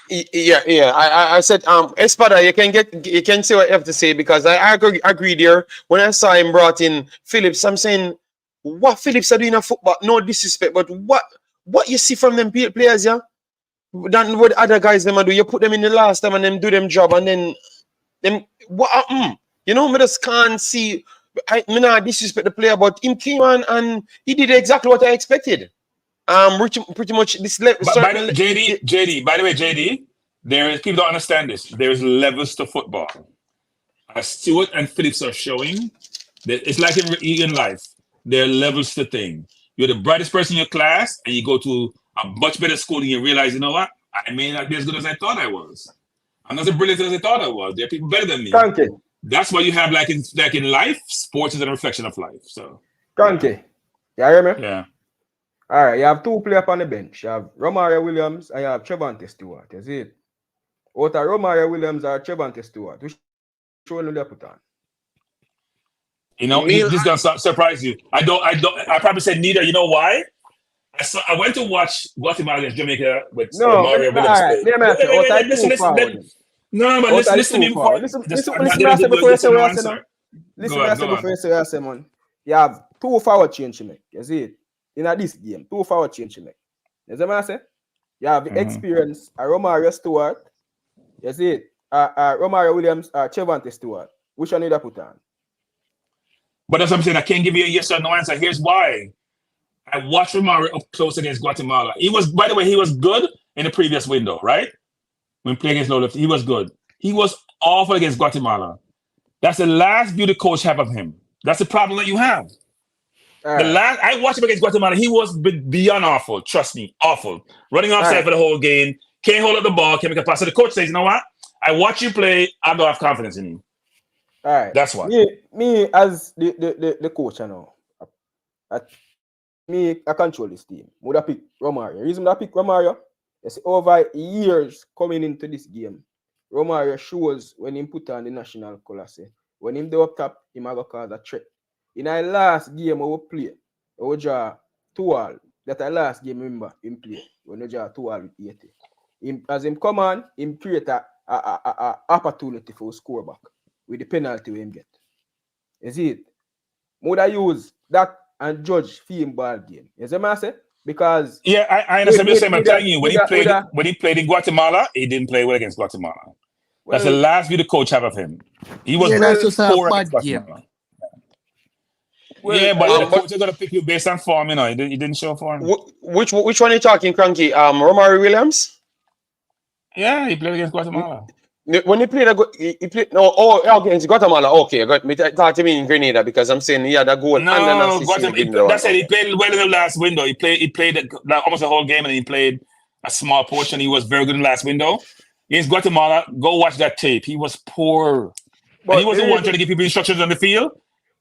Speaker 1: Yeah. I said, Espada, you can say what you have to say because I agree there. When I saw him brought in Phillips, I'm saying, what Phillips are doing in football? No disrespect, but what you see from them players, yeah? Than what other guys them do. You put them in the last time and them do them job and then them what you know, me just can't see. Me not disrespect the player, but him came on and he did exactly what I expected. Pretty much this level.
Speaker 6: JD, by the way, JD, people don't understand this. There's levels to football. As Stewart and Phillips are showing, that it's like in life. There are levels to things. You're the brightest person in your class, and you go to a much better school, and you realize, you know what? I may not be as good as I thought I was. I'm not as brilliant as I thought I was. There are people better than me.
Speaker 4: Thank you.
Speaker 6: That's why you have like in life, sports is a reflection of life. So,
Speaker 4: Thank you. You hear me?
Speaker 6: Yeah.
Speaker 4: All right, you have 2 players on the bench. You have Romario Williams and you have Trevante Stewart. You see it? Out of Romario Williams or Trevante Stewart, which one will you put on?
Speaker 6: You know, this is gonna surprise you. I probably said neither. You know why? I went to watch Guatemala against Jamaica with Romario Williams. Listen to me before. Listen
Speaker 4: before you say what I say. Listen before you say what I say, man. You have 2 forward change to make. You see it? In this game, 2 forward change to make. You see what I say? You have the experience, Romario Stewart. You see it? Romario Williams, Trevante Stewart. Which one need I put on?
Speaker 6: But that's what I'm saying. I can't give you a yes or no answer. Here's why. I watched Romario up close against Guatemala. He was, by the way, he was good in the previous window, right? When playing against Low Lift, he was good. He was awful against Guatemala. That's the last view the coach have of him. That's the problem that you have. I watched him against Guatemala. He was beyond awful. Trust me, awful. Running offside for the whole game. Can't hold up the ball. Can't make a pass. So the coach says, you know what? I watch you play. I don't have confidence in you.
Speaker 4: All right.
Speaker 6: That's why.
Speaker 4: Me as the coach, I know. I control this team. Would I pick Romario? The reason I pick Romario is over years coming into this game, Romario shows when he put on the national colour. When him do up top, he might go cause a threat. In our last game we play, we draw 2-2. That our last game, remember, him play. When we draw 2-2 with 80. As him come on, him create a opportunity for score back with the penalty we him get. You see it? Would I use that and judge film ball game? You see what I say? Because
Speaker 6: I understand what you're saying. I'm telling you, when he played in Guatemala, he didn't play well against Guatemala. That's the last view the coach have of him. He was poor against Guatemala. But the coach is gonna pick you based on form, you know. He didn't show form.
Speaker 1: Which one are you talking, Cranky? Romario Williams?
Speaker 6: Yeah, he played against Guatemala.
Speaker 1: When he played against Guatemala, okay. Me talk to me in Grenada because I'm saying that goal.
Speaker 6: No, Guatemala. That's it. He played well in the last window. He played almost the whole game, and he played a small portion. He was very good in the last window. Against Guatemala, go watch that tape. He was poor. And he was the one trying to give people instructions on the field.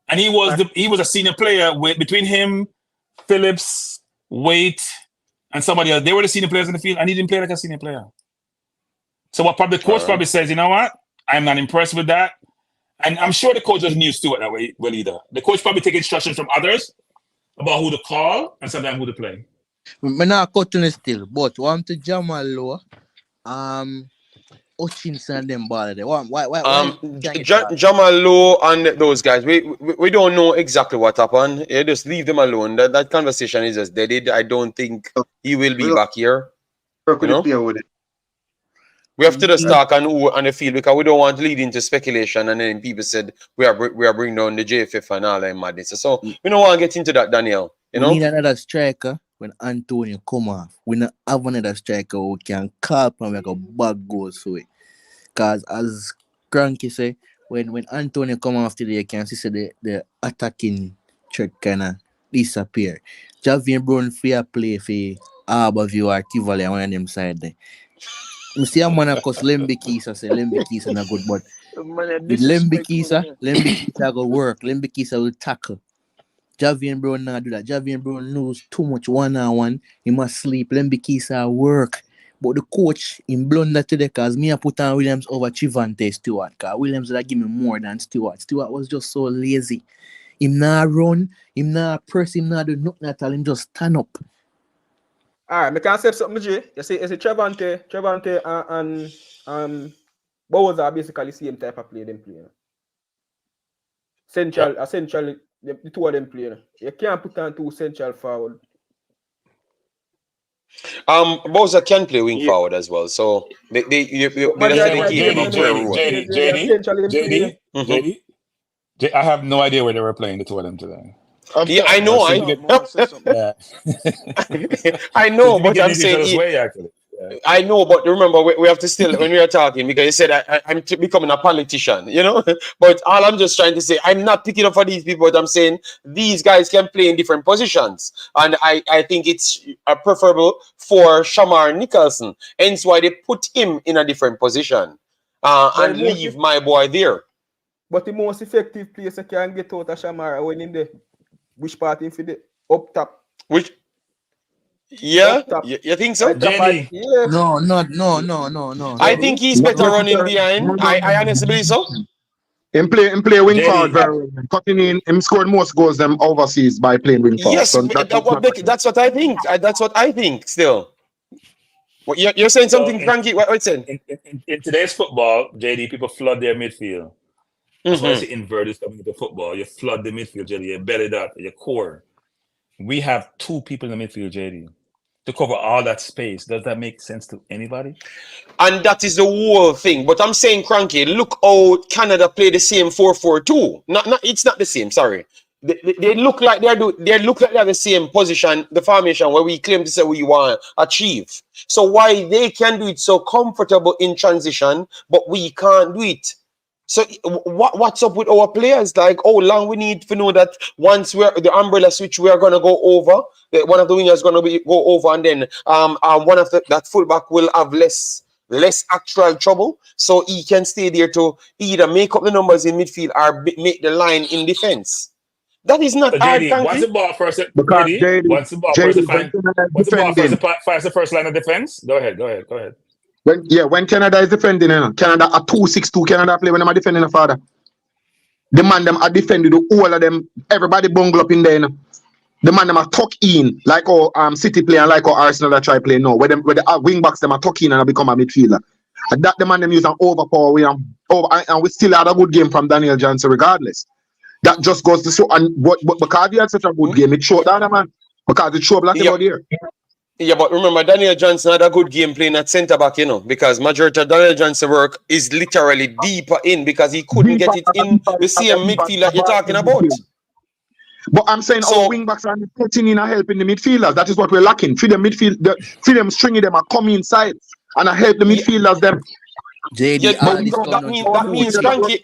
Speaker 6: And he was a senior player between him, Phillips, Waite, and somebody else. They were the senior players in the field, and he didn't play like a senior player. So what probably the coach probably says, you know what? I'm not impressed with that. And I'm sure the coach doesn't use Stewart that way well either. The coach probably take instructions from others about who to call and sometimes who to play.
Speaker 5: I'm not cutting it still, but want to Jamal Low, Hutchinson and them ball there. Why
Speaker 1: Jamal Low and those guys, we don't know exactly what happened. You just leave them alone. That conversation is just dead. I don't think he will be back here. You know? We have to just talk on the field because we don't want to lead into speculation and then people said we are bringing down the JFF and all that madness. So we don't want to get into that, Daniel. You know?
Speaker 5: We need another striker when Antonio come off. We don't have another striker who can call and make a bad goal so it. Because as Cranky say, when Antonio come off today, you can see the attacking threat kind of disappear. Javier Brown fair play for Harborview or Tivoli and one of them side there. You see a man cause Lembikisa say Lembikisa not good, but with Lembikisa go work. Lembikisa will tackle. Javier Brown not do that. Javier Brown knows too much one-on-one. He must sleep. Lembikisa work. But the coach in blunder today because me I put on Williams over Chivante Stewart. Because Williams would give me more than Stewart. Stewart was just so lazy. Him not run, him not press, him not do nothing at all. Him just stand up.
Speaker 4: Alright, I can say something, Jay. You see Trevante and Bowers are basically the same type of play them play. Central, the two of them play. You can't put on two central forward.
Speaker 1: Bowser can play wing forward as well, so they keep him up to a role.
Speaker 6: JD, I have no idea where they were playing the two of them today.
Speaker 1: Yeah, I know. I know, but I'm saying I know, but remember, we have to still, when we are talking, because you said I'm becoming a politician, you know? But all I'm just trying to say, I'm not picking up for these people, but I'm saying these guys can play in different positions. And I think it's preferable for Shamar Nicholson. Hence why they put him in a different position and leave my boy there.
Speaker 4: But the most effective place I can get out of Shamar when in the which part in for the up top?
Speaker 1: Which? Yeah, you think so?
Speaker 6: JD.
Speaker 5: Yeah. No.
Speaker 1: I think he's better running behind. I honestly believe so.
Speaker 8: Him play wing forward very well. Cutting in, him scored most goals them overseas by playing wing forward.
Speaker 1: Yes,
Speaker 8: so
Speaker 1: that's what I think. That's what I think still. What you're saying something, Frankie? What saying?
Speaker 6: In today's football, JD, people flood their midfield. That's why I say inverted coming into football. You flood the midfield, JD. You belly that, your core. We have two people in the midfield, JD, to cover all that space. Does that make sense to anybody?
Speaker 1: And that is the whole thing. But I'm saying, Cranky, look how Canada play the same 4-4-2. It's not the same. Sorry, they look like they look like they're the same position, the formation where we claim to say we want to achieve. So why they can do it so comfortable in transition, but we can't do it? So what's up with our players? Like, how long we need to know that once we're the umbrella switch, we are gonna go over. One of the wingers is gonna go over, and then one of that fullback will have less actual trouble, so he can stay there to either make up the numbers in midfield or make the line in defense. That is not hard.
Speaker 6: Once the ball first,
Speaker 8: once the ball
Speaker 6: finds the first line of defense. Go ahead.
Speaker 8: When Canada is defending, Canada are 2-6-2. Canada play when them are defending the father. The man them are defending all of them. Everybody bungle up in there. The man them are tuck in like our City play and like our Arsenal that try play now. Where the wing backs them are tuck in and become a midfielder. And that the man them use an overpower and we still had a good game from Daniel Johnson regardless. That just goes to show, and because he had such a good game, it showed down, man. Because it showed black out here.
Speaker 1: Yeah, but remember, Daniel Johnson had a good game playing at centre back, because majority of Daniel Johnson's work is literally deeper in because he couldn't get it in the same midfield that you're talking about.
Speaker 8: But I'm saying our wing backs are putting in a help in the midfielders. That is what we're lacking. For them stringing them and come inside and help the midfielders them.
Speaker 5: JD,
Speaker 1: that means Cranky.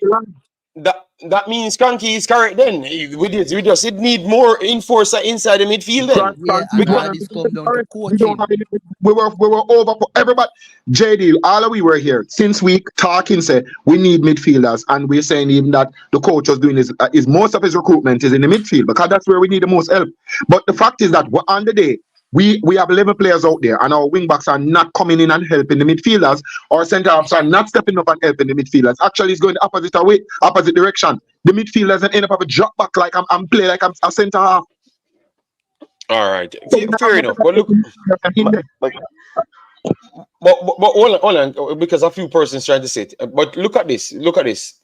Speaker 1: That means Cranky is correct then. We just need more enforcer inside the midfield then.
Speaker 3: Frank
Speaker 5: Yeah,
Speaker 3: is
Speaker 5: and
Speaker 1: Because
Speaker 5: all
Speaker 3: one
Speaker 5: this
Speaker 3: hundred
Speaker 5: come
Speaker 3: percent
Speaker 5: down to
Speaker 3: correct. We don't
Speaker 5: coaching.
Speaker 3: have any.
Speaker 8: we were over for everybody. JD, all of we were here since we talking say we need midfielders, and we're saying even that the coach was doing is most of his recruitment is in the midfield because that's where we need the most help. But the fact is that on the day we have 11 players out there, and our wing backs are not coming in and helping the midfielders. Our centre halves are not stepping up and helping the midfielders. Actually, it's going the opposite direction. The midfielders end up have a drop back like I'm playing like I'm a centre half.
Speaker 1: all right,
Speaker 3: So we have
Speaker 1: fair
Speaker 3: no
Speaker 1: enough. But look,
Speaker 3: in there.
Speaker 10: But
Speaker 1: but hold on, because a few persons trying to say it. But look at this. Look at this.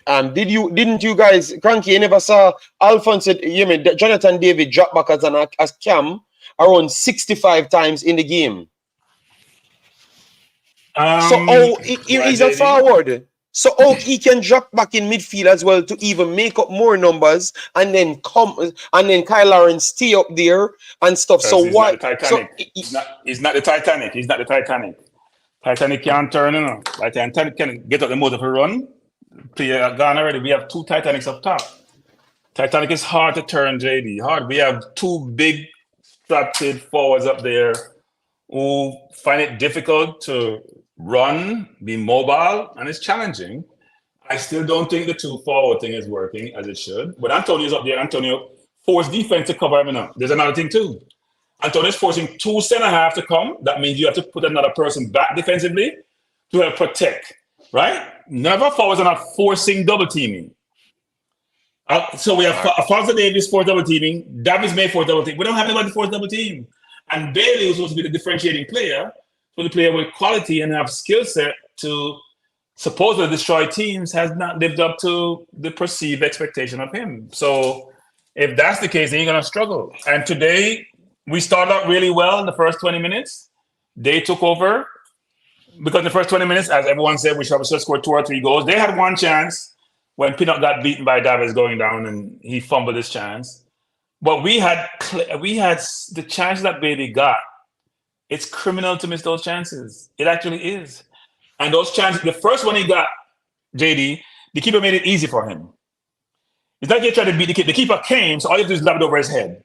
Speaker 1: Didn't you guys, Cranky? You never saw Alphonse? You mean Jonathan David drop back as cam around 65 times in the game. So he's a
Speaker 6: JD.
Speaker 1: forward. So he can drop back in midfield as well to even make up more numbers and then Kyle Lawrence stay up there and stuff. So
Speaker 6: He's
Speaker 1: why?
Speaker 6: not the Titanic. He's not the Titanic. He's not the Titanic. Titanic can't turn, you know. Like Titanic can get up the motor for run. Player gone already. We have two Titanics up top. Titanic is hard to turn, JD. Hard. We have two big strapped forwards up there who find it difficult to run, be mobile, and it's challenging. I still don't think the two forward thing is working as it should. But Antonio's up there. Antonio forced defense to cover him now. There's another thing too. Antonio's forcing two centre half to come. That means you have to put another person back defensively to help protect, right? None of our forwards are not forcing double teaming. So we have Alfonso Davis for double teaming. Davis May for double team. We don't have anybody for double team. And Bailey was supposed to be the differentiating player, for the player with quality and have skill set to supposedly destroy teams, has not lived up to the perceived expectation of him. So if that's the case, then you're gonna struggle. And today we started out really well in the first 20 minutes. They took over because in the first 20 minutes, as everyone said, we should have scored 2 or 3 goals. They had one chance when Pinnock got beaten by Davis going down and he fumbled his chance. But we had the chance that Bailey got. It's criminal to miss those chances. It actually is. And those chances, the first one he got, JD, the keeper made it easy for him. It's not like he tried to beat the keeper. The keeper came, so all you have to do is lob it over his head.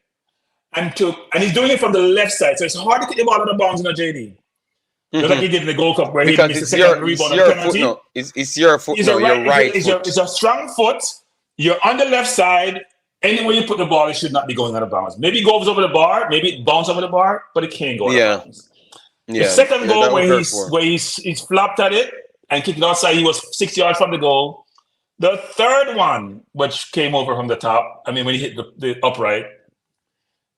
Speaker 6: And he's doing it from the left side, so it's hard to kick the ball out of bounds in a JD. Just like he did in the Gold Cup where
Speaker 1: because
Speaker 6: he missed the second rebound on penalty.
Speaker 1: It's your foot. No, your right foot.
Speaker 6: It's a strong foot. You're on the left side. Anywhere you put the ball, it should not be going out of bounds. Maybe it goes over the bar, maybe it bounces over the bar, but it can't go out of bounds.
Speaker 1: Yeah.
Speaker 6: The second goal where he's flopped at it and kicked it outside, he was 6 yards from the goal. The third one, which came over from the top, I mean, when he hit the upright,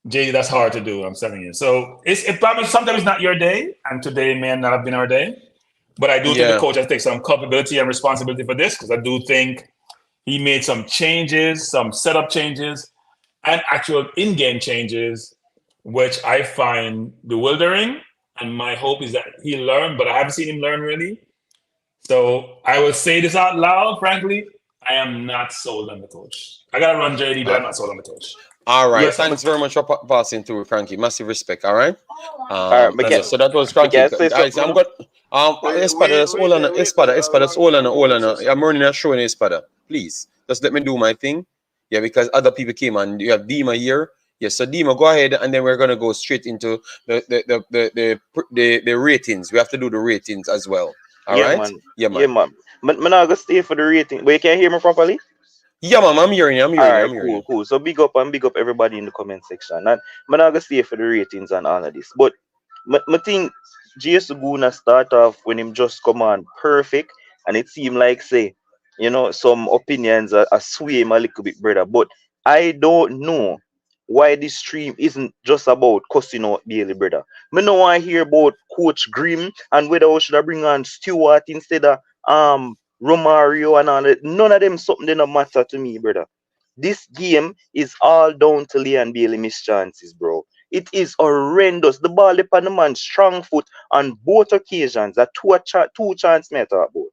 Speaker 6: Jay, that's hard to do, I'm telling you. So it probably sometimes not your day, and today may not have been our day. But I do think the coach has to take some culpability and responsibility for this, because I do think he made some changes, some setup changes, and actual in-game changes, which I find bewildering. And my hope is that he learned, but I haven't seen him learn really. So I will say this out loud, frankly, I am not sold on the coach. I got to run JD, but I'm not sold on the coach.
Speaker 1: All right. Yes, thanks very much for passing through, Frankie. Massive respect. All right.
Speaker 10: all right,
Speaker 1: So that was Frankie. Guys, I'm got Espada, that's all on Espada, that's all on. I'm running a show in Espada. Please, just let me do my thing. Yeah, because other people came and you have Dima here. Yes, so Dima, go ahead, and then we're gonna go straight into the ratings. We have to do the ratings as well. All right?
Speaker 10: Man.
Speaker 1: Yeah, man.
Speaker 10: Yeah, man. I'm not gonna stay for the rating. But you can hear me properly?
Speaker 1: Yeah, man, I'm hearing you.
Speaker 10: All right, cool. So big up everybody in the comment section. And I'm not gonna stay for the ratings and all of this. But I think Jason Guna start off when him just come on perfect, and it seemed like say, some opinions are sway him a little bit, brother. But I don't know why this stream isn't just about cussing out Bailey, brother. Me no want to hear about Coach Grimm and whether we should I bring on Stewart instead of Romario and all that. None of them something that don't matter to me, brother. This game is all down to Leon Bailey missed chances, bro. It is horrendous. The ball upon the man's strong foot on both occasions. That two chance me talk about.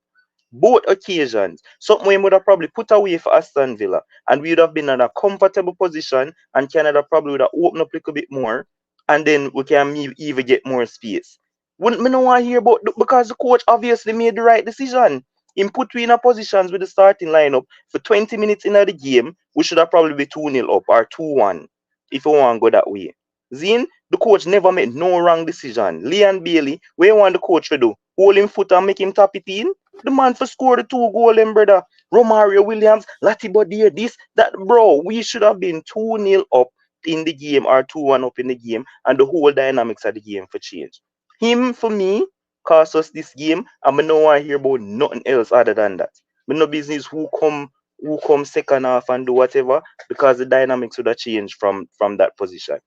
Speaker 10: Both occasions. Something we would have probably put away for Aston Villa. And we would have been in a comfortable position. And Canada probably would have opened up a little bit more. And then we can even get more space. We don't want to hear about because the coach obviously made the right decision. him put we in a positions with the starting lineup for 20 minutes in the game, we should have probably be 2-0 up or 2-1 if we want to go that way. Zin, the coach never made no wrong decision. Leon Bailey, what you want the coach to do? Hold him foot and make him tap it in? The man for score the 2 goal, them brother. Romario Williams, Lati Bodier, this, that, bro. We should have been 2-0 up in the game or 2-1 up in the game, and the whole dynamics of the game for change. Him, for me, cost us this game, and I don't want to hear about nothing else other than that. Me no business who come second half and do whatever, because the dynamics would have changed from that position.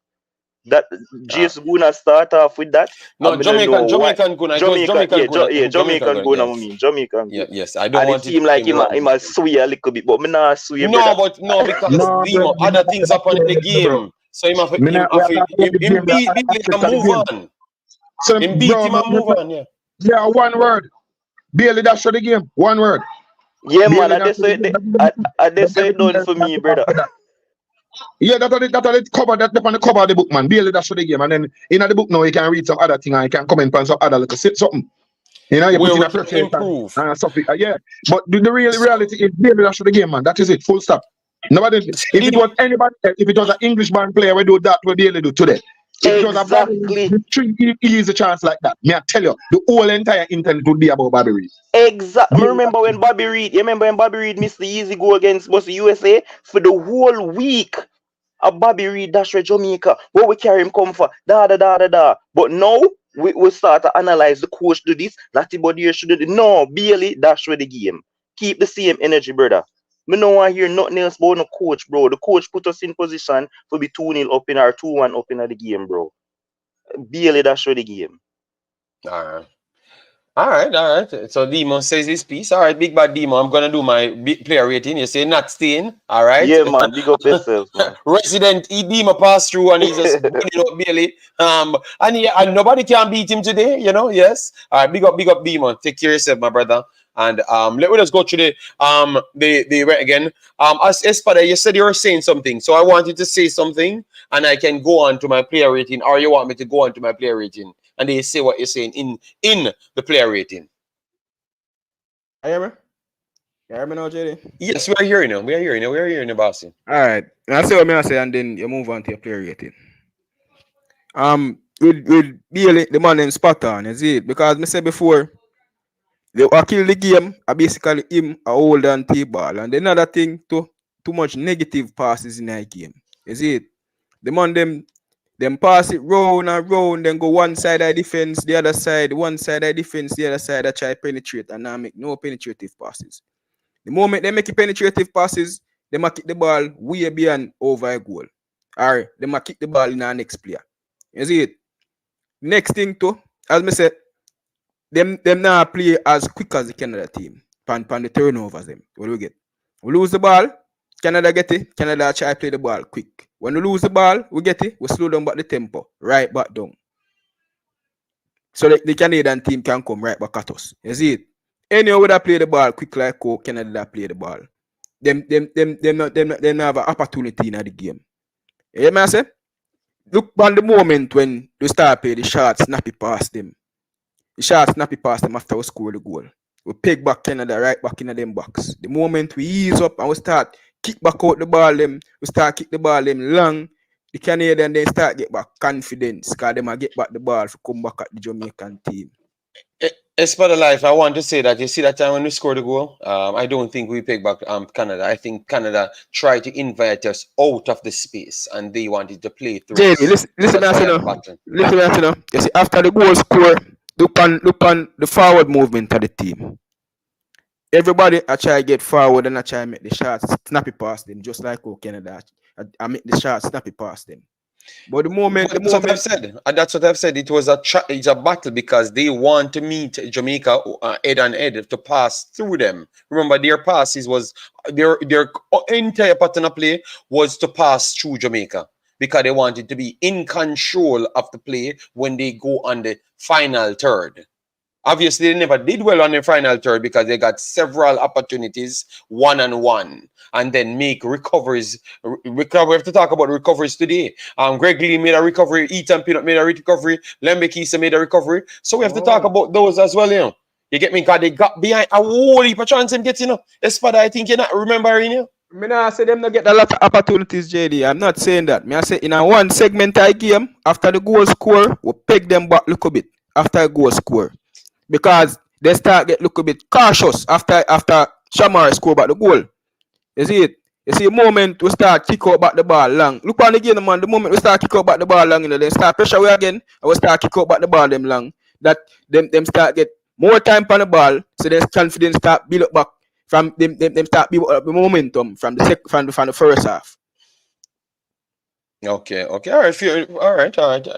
Speaker 10: That Jason gonna start off with that.
Speaker 1: No, Jamaican Guna.
Speaker 10: Jamaican Guna. I mean Jamaican.
Speaker 1: Yeah, yes. I don't
Speaker 10: and
Speaker 1: want
Speaker 10: it seem like him a sway a little bit, but me not sway.
Speaker 1: No, but no, because
Speaker 3: No,
Speaker 1: other things happen in the game. So him have
Speaker 3: Me not- we are not
Speaker 1: him
Speaker 3: playing the
Speaker 1: beat
Speaker 3: game,
Speaker 1: him
Speaker 3: we are
Speaker 1: and move
Speaker 3: not
Speaker 1: on.
Speaker 8: So,
Speaker 1: Him beat
Speaker 8: bro,
Speaker 1: him and move on. Yeah.
Speaker 8: yeah, one word. Bailey dash for the game. One word.
Speaker 10: Yeah,
Speaker 8: Bailey
Speaker 10: man,
Speaker 8: dash for the game.
Speaker 10: that's what it done for me, brother.
Speaker 8: Yeah, that's what it cover. That's on the cover of the book, man. Bailey dash for the game, and then in the book now you can read some other thing and you can comment on some other little something. You know, you
Speaker 1: Where
Speaker 8: put in
Speaker 1: we
Speaker 8: a
Speaker 1: can
Speaker 8: preference
Speaker 1: improve.
Speaker 8: and something. Yeah, but the reality is Bailey dash for the game, man. That is it. Full stop. Nobody. If it was anybody else, if it was an Englishman player, we do that. We Bailey do today. If it was a Bobby
Speaker 10: Exactly.
Speaker 8: Reid, 3 easy chance like that. Me I tell you, the whole entire internet would be about Bobby Reid.
Speaker 10: Exactly. Remember when Bobby Reid? You remember when Bobby Reid missed the easy goal against the USA for the whole week? A Bobby Reid dash for Jamaica. What we carry him come for? Da. But now we start to analyze the coach do this. Lati Bodier should do this. No, Bailey dash for the game. Keep the same energy, brother. Me no want hear nothing else about no coach, bro. The coach put us in position to be 2-0 up in our 2-1 up in the game, bro. Bailey dash for the game.
Speaker 1: All right. So Demo says his piece. All right, big bad Demo. I'm gonna do my player rating. You say not staying. All right.
Speaker 10: Yeah, man. Big up yourself, man.
Speaker 1: Resident Demo passed through and he's just winning up Bailey. And nobody can beat him today. You know. Yes. All right. Big up Demo. Take care of yourself, my brother. And let me just go through the right again. As Espada, you said you were saying something, so I want you to say something, and I can go on to my player rating, or you want me to go on to my player rating, and they say what you're saying in the player rating.
Speaker 4: I hear me? You hear me now, JD?
Speaker 1: Yes, we are hearing you. We are hearing you, Boston.
Speaker 4: All right. I say what I say, and then you move on to your player rating. With Bailey, the man in spot on, you see it? Because I said before, they kill the game, are basically him a hold on to the ball. And another thing, too much negative passes in that game. You see it? The man them pass it round and round, then go one side of defense, the other side, one side of defense, the other side, I try penetrate and now make no penetrative passes. The moment they make penetrative passes, they might kick the ball way beyond over a goal. Or they might kick the ball in our next player. You see it? Next thing too, as I said, them now play as quick as the Canada team. Pan the turnovers them. What do we get? We lose the ball, Canada get it, Canada try play the ball quick. When we lose the ball, we get it, we slow down back the tempo, right back down. So the Canadian team can come right back at us. You see it? Anyone that play the ball quick like Canada that play the ball. Them not have an opportunity in the game. You hear me I say? Look on the moment when we start play the shot snappy past them. The shot snappy past them after we score the goal. We peg back Canada right back in them box. The moment we ease up and we start kick back out the ball them, we start kick the ball them long, the Canadian then start get back confidence because they might get back the ball to come back at the Jamaican team.
Speaker 1: As for the life, I want to say that you see that time when we scored the goal, I don't think we picked back Canada. I think Canada tried to invite us out of the space and they wanted to play through.
Speaker 4: Jamie, listen now. You see, after the goal score, look on the forward movement of the team. Everybody I try to get forward and I try to make the shots snappy past them, just like Canada. I make the shots snappy past them. But
Speaker 1: that's what I've said. It was it's a battle because they want to meet Jamaica head and head to pass through them. Remember, their passes was their entire pattern of play was to pass through Jamaica because they wanted to be in control of the play when they go on the final third. Obviously, they never did well on the final third because they got several opportunities one-on-one and then make recoveries. We have to talk about recoveries today. Greg Lee made a recovery. Ethan Peanut made a recovery. Lembe Kisa made a recovery. So we have to talk about those as well, you know. You get me? Because they got behind a whole heap of chance him getting up. Espada, I think you're not remembering you.
Speaker 4: Me not say them not get a lot of opportunities, JD. I'm not saying that. Me I say in a one segment I game, after the goal score, we peg them back a little bit after a goal score. Because they start get a little bit cautious after Shamar score back the goal. You see it? You see the moment we start kick out back the ball long. Look on the game, man. The moment we start kick out back the ball long, they start pressure way again, and we start kick out back the ball them long. That them start get more time on the ball, so there's confidence start build up back from them start build up the momentum from the first half.
Speaker 1: Okay. All right.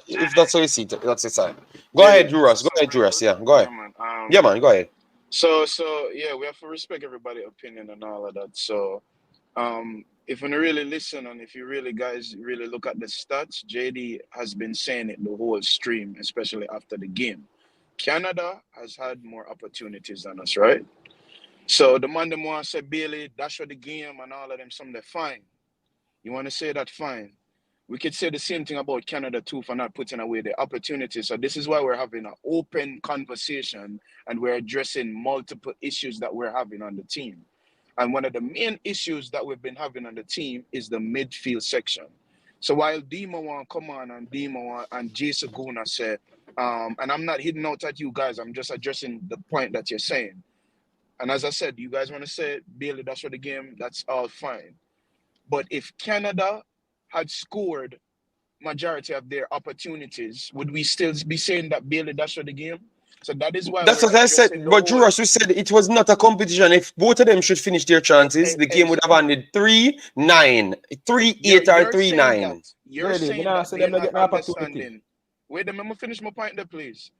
Speaker 1: If that's how you see it, that's the side. Go ahead, Juras. Yeah, go ahead.
Speaker 2: Yeah, man.
Speaker 1: Go ahead.
Speaker 2: So yeah, we have to respect everybody's opinion and all of that. So if you really listen and if you really guys really look at the stats, JD has been saying it the whole stream, especially after the game. Canada has had more opportunities than us, right? So the man them want to say Bailey, that's for the game and all of them, some they're fine. You want to say that, fine. We could say the same thing about Canada too for not putting away the opportunities. So this is why we're having an open conversation and we're addressing multiple issues that we're having on the team. And one of the main issues that we've been having on the team is the midfield section. So while Dima want to come on and and Jason Guna say, and I'm not hitting out at you guys, I'm just addressing the point that you're saying. And as I said, you guys want to say, Bailey, that's for the game, that's all fine. But if Canada had scored majority of their opportunities, would we still be saying that Bailey, that's for the game? So that is why
Speaker 1: that's what I said. But Juras, we said it was not a competition. If both of them should finish their chances, the game would have ended 3-9, 3-8 or 3-9.
Speaker 2: You're saying that they're not understanding. Wait a minute, let me finish my point there, please.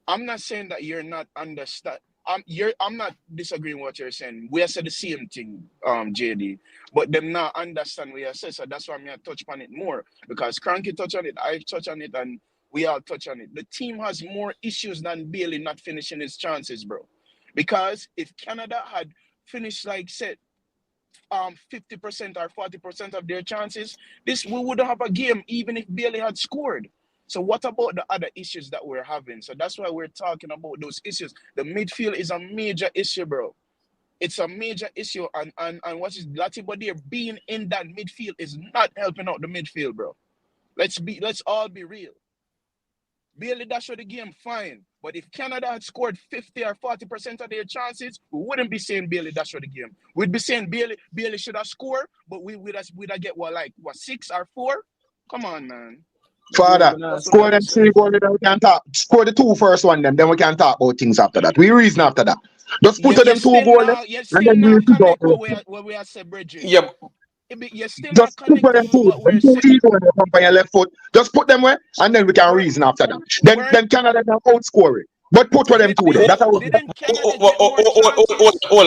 Speaker 2: I'm not saying that you're not understand. I'm not disagreeing with what you're saying. We are saying the same thing, JD, but them not understand what you say. So that's why I'm gonna touch on it more, because Cranky touch on it, I touch on it, and we all touch on it. The team has more issues than Bailey not finishing his chances, bro. Because if Canada had finished like said 50% or 40% of their chances, we wouldn't have a game even if Bailey had scored. So what about the other issues that we're having? So that's why we're talking about those issues. The midfield is a major issue, bro. It's a major issue, and what is Latibodir being in that midfield is not helping out the midfield, bro. Let's all be real. Bailey dash for the game, fine. But if Canada had scored 50 or 40% of their chances, we wouldn't be saying Bailey dash for the game. We'd be saying Bailey should have scored, but we'd have get what 6 or 4? Come on, man.
Speaker 8: Father, score them 3 goals, then we can talk. Score the 2 first one, then we can talk about things after that. We reason after that. Just put them 2 goals, and then we'll figure out
Speaker 2: what we are saying, Bridget.
Speaker 1: Yeah.
Speaker 2: You're still
Speaker 8: just
Speaker 2: not
Speaker 8: put them 2.
Speaker 2: we're saying.
Speaker 8: On your left foot. Just put them where, and then we can reason after that. Then Canada can outscore it. But put for them 2 then. That's how we
Speaker 1: hold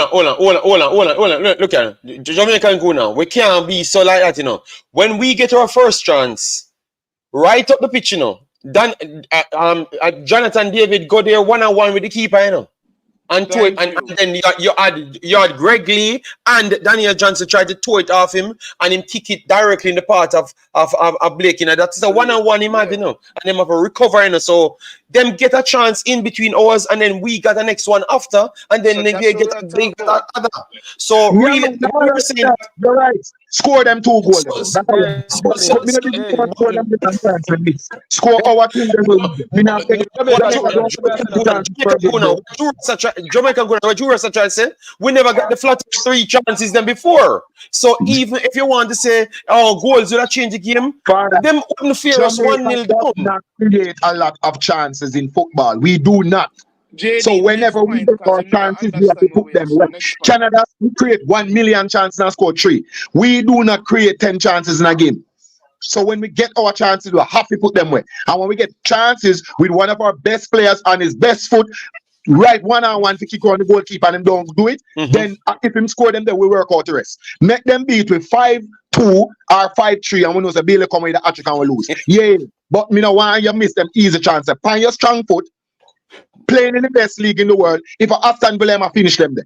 Speaker 1: on. Look at it. Jamaican go now. We can't be so like that, you know. When we get our first chance, right up the pitch, you know. Then Jonathan David go there 1-on-1 with the keeper, you know. And then you had Greg Lee and Daniel Johnson tried to tow it off him and him kick it directly in the part of Blake. You know, that's a 1-on-1 imagine, you know, and them have a recover, you know. So them get a chance in between ours and then we got the next one after and then they get other. So really, we're saying
Speaker 8: you're right. Score them 2 goals. Score our team.
Speaker 1: Jamaica trying to say we never got the flat 3 chances than before. So even if you want to say, oh, goals will change the game, them wouldn't fear us 1-0 down.
Speaker 8: Not create a lot of chances in football. We do not.
Speaker 2: JD,
Speaker 8: so whenever we get our chances, we have to put them well. Canada create 1 million chances and score 3. We do not create 10 chances in a game. So when we get our chances, we have to put them well. And when we get chances with one of our best players on his best foot, right 1-on-1 to kick on the goalkeeper and him don't do it, then if him score them, then we work out the rest. Make them beat with 5-2 or 5-3, and we know say Bailey come with the hat-trick and we lose. Yeah, but me know why you miss them easy chances. Find your strong foot, playing in the best league in the world. If I Aston Villa, finish them there.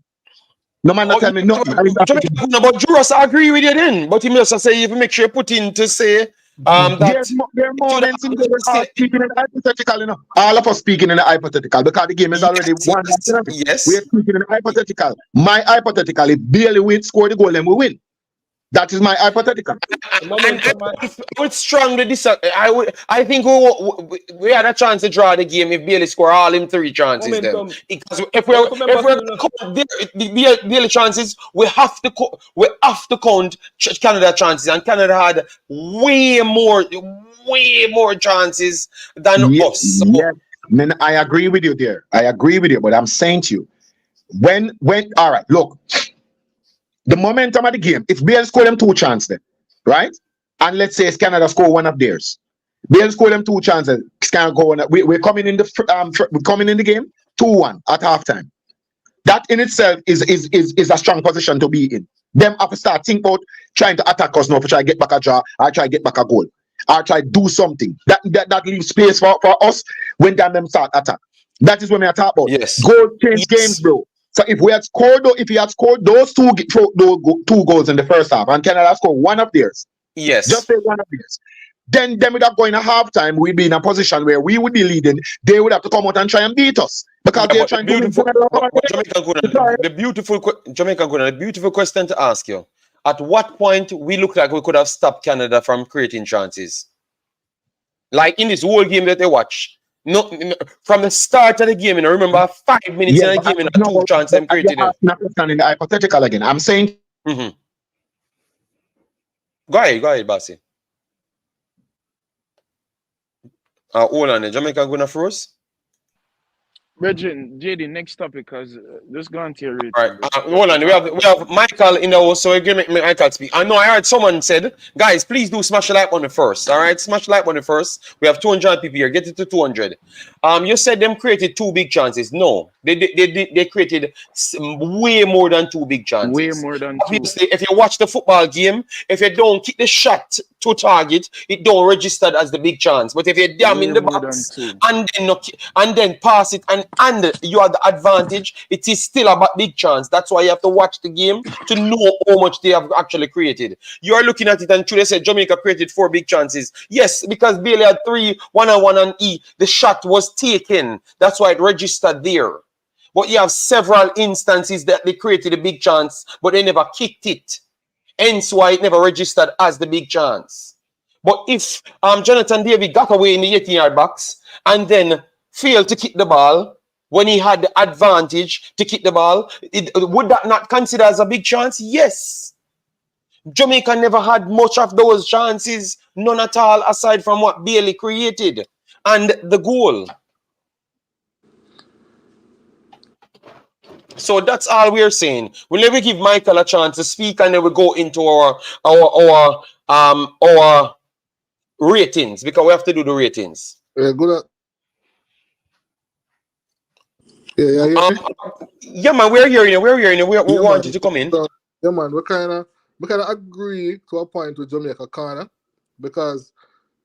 Speaker 8: No man tell me nothing.
Speaker 1: But Juras, I agree with you then. But he must say if you make sure you put in to say That
Speaker 8: There are
Speaker 1: it should
Speaker 8: moments in
Speaker 1: have
Speaker 8: there we're all
Speaker 1: still,
Speaker 8: speaking in the hypothetical, you know. All of us speaking in the hypothetical because the game is already
Speaker 1: yes,
Speaker 8: one.
Speaker 1: yes,
Speaker 8: We're
Speaker 1: yes.
Speaker 8: speaking in the hypothetical. My hypothetical, if Bailey win, score the goal, then we win. That is my hypothetical.
Speaker 1: And I would strongly disagree. I think we had a chance to draw the game if Bailey score all him 3 chances. Then
Speaker 4: Momentum.
Speaker 1: because if we're gonna count the Bailey chances, we have to count Canada chances, and Canada had way more chances than
Speaker 8: Yeah,
Speaker 1: us. So
Speaker 8: yes. I agree with you there. I agree with you, but I'm saying to you, when all right, look, the momentum of the game, if Bailey score them 2 chances, then, right? And let's say it's Canada score one of theirs. Bailey score them 2 chances. Canada go on. We're coming in we're coming in the game 2-1 at halftime. That in itself is a strong position to be in. Them have to start think about trying to attack us now to try to get back a draw or try to get back a goal. Or try to do something. That leaves space for us when them start attack. That is when we are talking about.
Speaker 1: yes,
Speaker 8: Goal change games,
Speaker 1: yes,
Speaker 8: bro. So if he had scored those 2 goals in the first half, and Canada scored one of theirs, just
Speaker 1: yes.
Speaker 8: say one of theirs, then without going a halftime, we'd be in a position where we would be leading. They would have to come out and try and beat us because
Speaker 1: Yeah,
Speaker 8: they're
Speaker 1: but
Speaker 8: trying to win.
Speaker 1: Jamaican Kuna, the beautiful question to ask you: at what point we look like we could have stopped Canada from creating chances? Like in this whole game that they watch, no, from the start of the game, you know, remember 5 minutes
Speaker 8: Yeah,
Speaker 1: in the
Speaker 8: but
Speaker 1: game, and 2 chances them created.
Speaker 8: you're asking the hypothetical again. I'm saying.
Speaker 1: Mm-hmm. Go ahead, Bassi. Hold on, the Jamaican Kuna froze.
Speaker 2: Bridging, JD, next topic, because just go on to your
Speaker 1: All right,
Speaker 2: rating.
Speaker 1: hold on. We have Michael in the house, so we're gonna make Michael speak. I know I heard someone said, guys, please do smash the like button first. All right, smash the like button first. We have 200 people here. Get it to 200. You said them created 2 big chances. No, they created way more than 2 big
Speaker 2: Way
Speaker 1: chances.
Speaker 2: more than 2.
Speaker 1: Obviously, if you watch the football game, if you don't kick the shot to target, it don't register as the big chance. But if you damn
Speaker 2: Way
Speaker 1: in the
Speaker 2: more
Speaker 1: box
Speaker 2: than 2.
Speaker 1: and then pass it and you are the advantage, it is still about big chance. That's why you have to watch the game to know how much they have actually created. You are looking at it and truly said Jamaica created 4 big chances. Yes, because Bailey had 3 1-on-1 and the shot was taken. That's why it registered there. But you have several instances that they created a big chance, but they never kicked it. Hence why it never registered as the big chance. But if Jonathan David got away in the 18-yard box and then failed to kick the ball when he had the advantage to kick the ball, would that not consider as a big chance? Yes. Jamaica never had much of those chances, none at all, aside from what Bailey created and the goal. So that's all we're saying. We'll never give Michael a chance to speak, and then we go into our ratings, because we have to do the ratings.
Speaker 11: Yeah, good.
Speaker 1: Yeah, man, we're hearing you. We're hearing you. We want you to come in.
Speaker 11: Yeah, man, we kind of agree to a point with Jamaica corner, because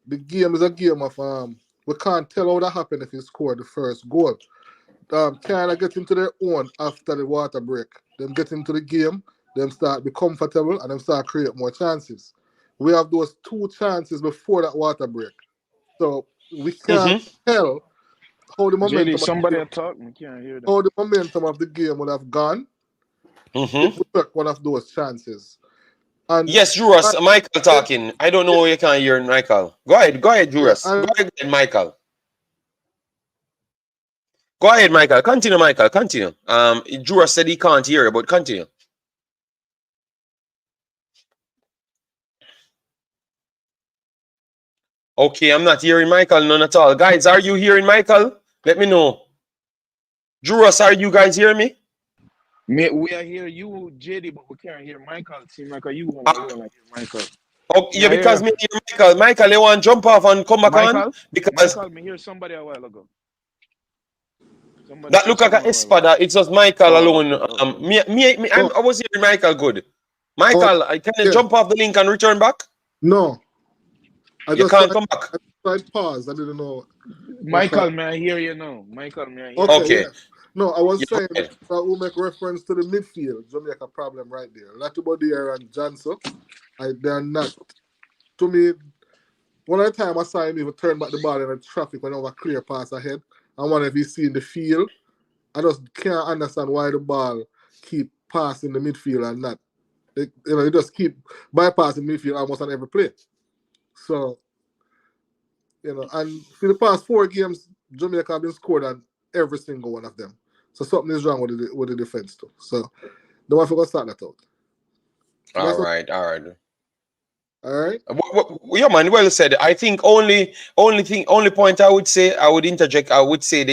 Speaker 11: the game is a game of we can't tell how that happened if he scored the first goal. Canada get into their own after the water break. Them get into the game, them start be comfortable, and them start create more chances. We have those 2 chances before that water break, so we can't tell how the momentum.
Speaker 2: JD, somebody talk. Me can't hear them.
Speaker 11: How the momentum of the game would have gone if we took one of those chances. And
Speaker 1: yes, Juras, Michael talking. I don't know if you can hear Michael. Go ahead, Juras. Go ahead, Michael. Go ahead, Michael. Continue, Michael. Continue. Juras said he can't hear you, but continue. Okay, I'm not hearing Michael, none at all. Guys, are you hearing Michael? Let me know. Juras, are you guys hearing me?
Speaker 2: We are hearing you, JD, but we can't hear Michael. See, Michael, you want to hear Michael.
Speaker 1: Oh, yeah, because me hear Michael. Michael, you want to jump off and come back on? Because
Speaker 2: Michael, me hear somebody a while ago.
Speaker 1: That look like an espada. It's just Michael alone. I was hearing Michael good. Michael, can you jump off the link and return back?
Speaker 11: No.
Speaker 1: You can't come back.
Speaker 11: I paused. I didn't know.
Speaker 2: Michael, may I hear you now? Michael, may I hear
Speaker 11: you?
Speaker 1: Okay.
Speaker 11: Yeah. No, I was saying that we'll make reference to the midfield. Jamaica problem right there. Latibodier and Johnson, they're not. To me, one of the time I saw him even turn back the ball in the traffic when there was a clear pass ahead. I wonder if he's seen the field. I just can't understand why the ball keep passing the midfield and not. It just keep bypassing midfield almost on every play. So, and for the past 4 games, Jamaica have been scored on every single one of them. So something is wrong with the defense too. So the wife will start that out.
Speaker 1: All right.
Speaker 11: All right.
Speaker 1: Yeah, man. Well said. I think only point I would say, I would interject. I would say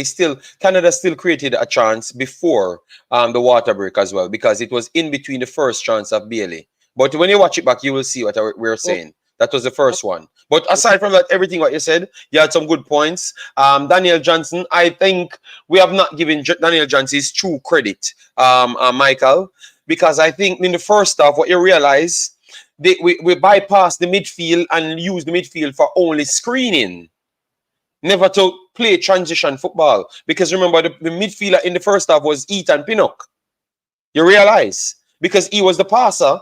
Speaker 1: Canada still created a chance before the water break as well, because it was in between the first chance of Bailey. But when you watch it back, you will see what we're saying. That was the first one. But aside from that, everything what you said, you had some good points. Daniel Johnson, I think we have not given Daniel Johnson his true credit, Michael, because I think in the first half, what you realize, we bypassed the midfield and used the midfield for only screening, never to play transition football. Because remember, the midfielder in the first half was Ethan Pinnock. You realize? Because he was the passer,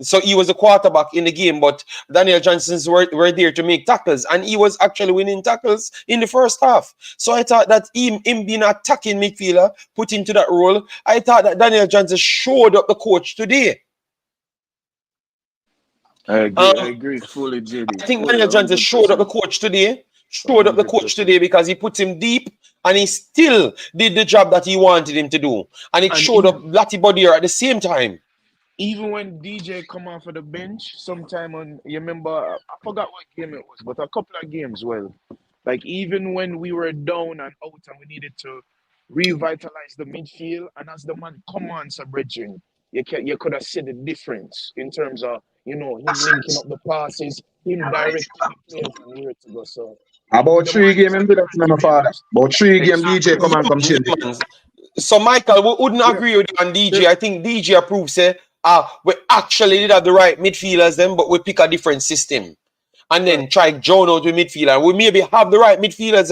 Speaker 1: so he was the quarterback in the game, but Daniel Johnson's were there to make tackles, and he was actually winning tackles in the first half. So I thought that him being an attacking midfielder, put into that role, I thought that Daniel Johnson showed up the coach today.
Speaker 2: I agree fully, JD.
Speaker 1: I think Daniel Johnson showed up the coach today. Showed up the coach today because he put him deep, and he still did the job that he wanted him to do. And it showed up Latty Bodier at the same time.
Speaker 2: Even when DJ come off of the bench, sometime you remember, I forgot what game it was, but a couple of games, like even when we were down and out and we needed to revitalize the midfield, and as the man come on, Sir Bridging, you could have seen the difference in terms of, him linking up the passes, him directing the players and where to go. So
Speaker 8: about 3 games into that, my father. About 3 games, DJ come change it.
Speaker 1: So Michael, we wouldn't agree with you on DJ. I think DJ approves we actually did have the right midfielders then, but we pick a different system. And then try John out with midfielder. We maybe have the right midfielders,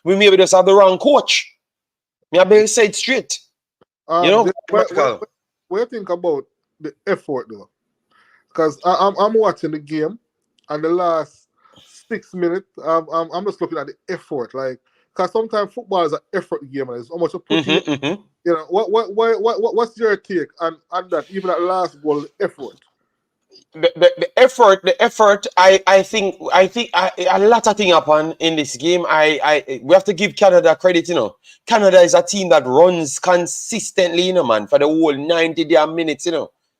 Speaker 1: we maybe just have the wrong coach. Me I say it straight.
Speaker 11: What do you think about the effort though? Because I'm watching the game, and the last 6 minutes, I'm just looking at the effort. Like, because sometimes football is an effort game, and it's almost a put what's your take on that? Even that last goal, the effort.
Speaker 1: The effort. I think a lot of things happen in this game. We have to give Canada credit. Canada is a team that runs consistently, man, for the whole 90 damn minutes.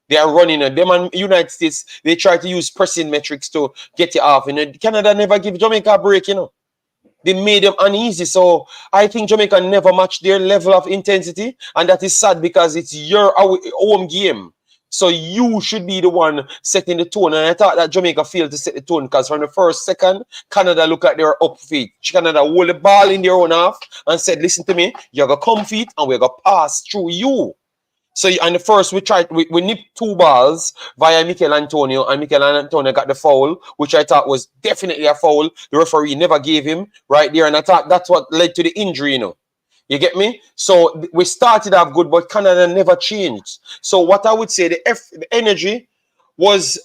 Speaker 1: They are running. Them and United States, they try to use pressing metrics to get it off. Canada never give Jamaica a break. They made them uneasy. So I think Jamaica never matched their level of intensity, and that is sad because it's your home game. So you should be the one setting the tone. And I thought that Jamaica failed to set the tone because from the first second, Canada looked like they were up feet. Canada hold the ball in their own half and said, listen to me, you're going to come feet and we're going to pass through you. So and the first we nipped 2 balls via Mikel Antonio, and Mikel Antonio got the foul, which I thought was definitely a foul. The referee never gave him right there, and I thought that's what led to the injury, You get me? So we started off good, but Canada never changed. So what I would say, the energy was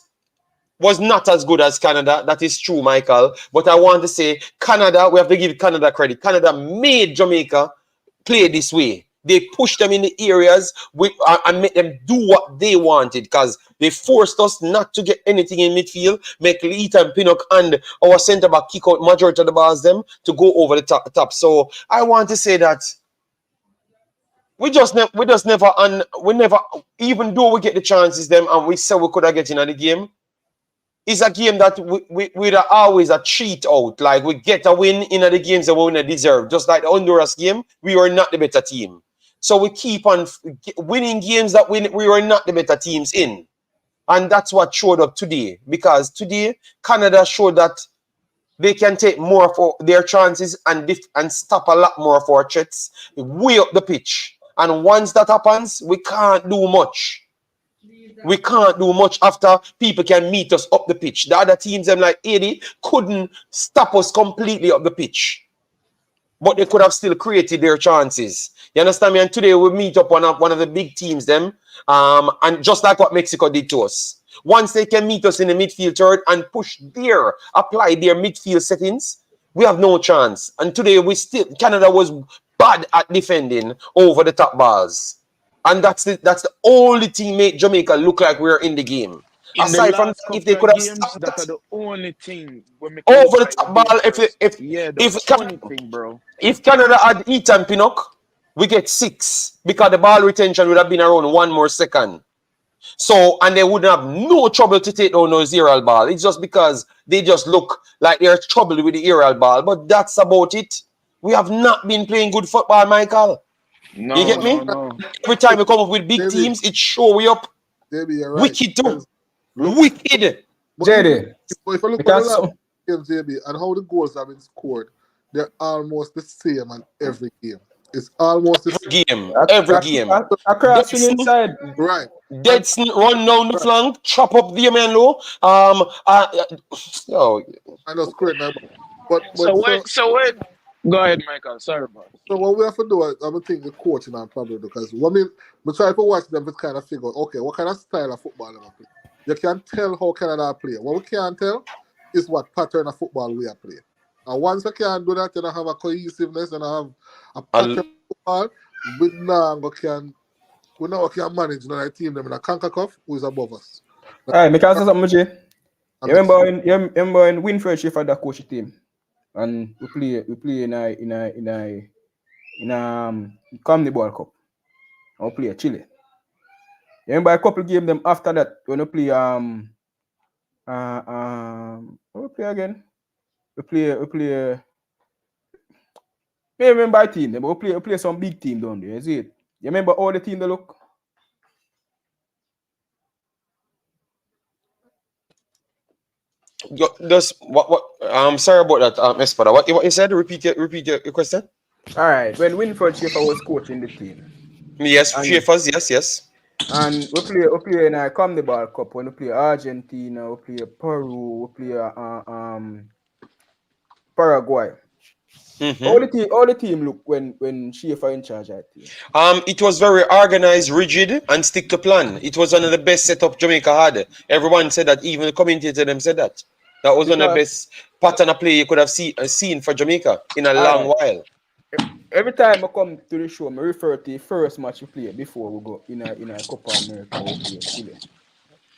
Speaker 1: not as good as Canada. That is true, Michael. But I want to say Canada, we have to give Canada credit. Canada made Jamaica play this way. They pushed them in the areas and made them do what they wanted, because they forced us not to get anything in midfield, make Ethan Pinnock and our centre back kick out majority of the balls them to go over the top. So I want to say that we never, even though we get the chances them and we say we could have get in the game, it's a game that we're always a cheat out. Like we get a win in the games that we don't deserve. Just like the Honduras game, we were not the better team. So we keep on winning games that we were not the better teams in. And that's what showed up today. Because today, Canada showed that they can take more of their chances and stop a lot more of our threats way up the pitch. And once that happens, we can't do much. We can't do much after people can meet us up the pitch. The other teams, them like 80, couldn't stop us completely up the pitch. But they could have still created their chances. You understand me? And today we meet up one of the big teams, them, and just like what Mexico did to us. Once they can meet us in the midfield third and apply their midfield settings, we have no chance. And today Canada was bad at defending over the top balls. And that's the only team made Jamaica look like we're in the game.
Speaker 2: In the
Speaker 1: Aside from
Speaker 2: last
Speaker 1: that, if they
Speaker 2: couple
Speaker 1: could
Speaker 2: of
Speaker 1: have
Speaker 2: games,
Speaker 1: stopped
Speaker 2: that are
Speaker 1: that
Speaker 2: the only thing when make it look
Speaker 1: over the
Speaker 2: like we're
Speaker 1: top
Speaker 2: being
Speaker 1: ball,
Speaker 2: first. Yeah, the
Speaker 1: if
Speaker 2: only thing, bro.
Speaker 1: Canada had Ethan Pinnock, we get 6 because the ball retention would have been around 1 more second. So, and they wouldn't have no trouble to take down those aerial ball. It's just because they just look like they're troubled with the aerial ball. But that's about it. We have not been playing good football, Michael. You get me?
Speaker 2: No.
Speaker 1: Every time we come up with big
Speaker 11: JB,
Speaker 1: teams, it show we up.
Speaker 11: JB, you're right.
Speaker 1: Wicked too.
Speaker 11: Because look,
Speaker 1: Wicked.
Speaker 11: but
Speaker 4: JD,
Speaker 11: if you look at the
Speaker 4: because
Speaker 11: last
Speaker 4: some,
Speaker 11: games, JB, and how the goals have been scored, they're almost the same on every game. It's almost the same.
Speaker 1: Every game.
Speaker 4: across the
Speaker 1: Deadson,
Speaker 4: inside.
Speaker 11: Right.
Speaker 1: Deadson run down the flank, chop up the man low. Yo,
Speaker 11: I know it's correct now, but
Speaker 2: So wait. Go ahead, Michael. Sorry, bro.
Speaker 11: so what we have to do, I would think the coaching and probably because we try to watch them to kind of figure out, okay, what kind of style of football they play. You can tell how Canada play. What we can't tell is what pattern of football we are playing. And once you can do that, you have a cohesiveness and have a pattern of football. We now can manage another team them in a Concacaf who is above us.
Speaker 4: All right, because of something, Jay. You remember when Winfred Schaefer had that coach team, and we play in a Comedy Ball Cup. And we play Chile. You remember a couple games them after that when we play what we play again? We play I remember a team, but we play some big team down there. You see it? You remember all the team they look?
Speaker 1: Just what I'm sorry about that, Espada. What you said? Repeat your question.
Speaker 4: All right, when Winfred Schaefer was coaching the team.
Speaker 1: Yes, Schaefer's, yes.
Speaker 4: And we play in a Comedy Ball Cup when we play Argentina, we play Peru, we play Paraguay.
Speaker 1: Mm-hmm.
Speaker 4: All the team look when Schaefer in charge of that team.
Speaker 1: It was very organized, rigid, and stick to plan. It was one of the best setup Jamaica had. Everyone said that, even the commentator them said that. That was one of the best pattern of play you could have seen for Jamaica in a long while.
Speaker 4: Every time I come to the show, I refer to the first match we play before we go in a Copa America we play Chile.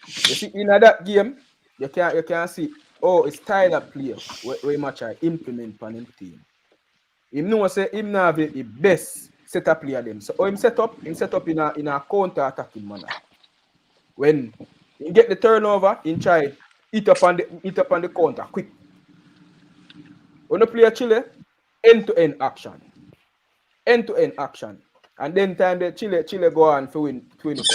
Speaker 4: You see, in that game, you can see, it's style of play where much I implement on him team. Him know say him now have the best set up player them. So him set up in a counter attacking manner. When he get the turnover, he try hit up on the counter quick. When you play Chile, end-to-end action. End-to-end action. And then time the Chile go on to win the cup.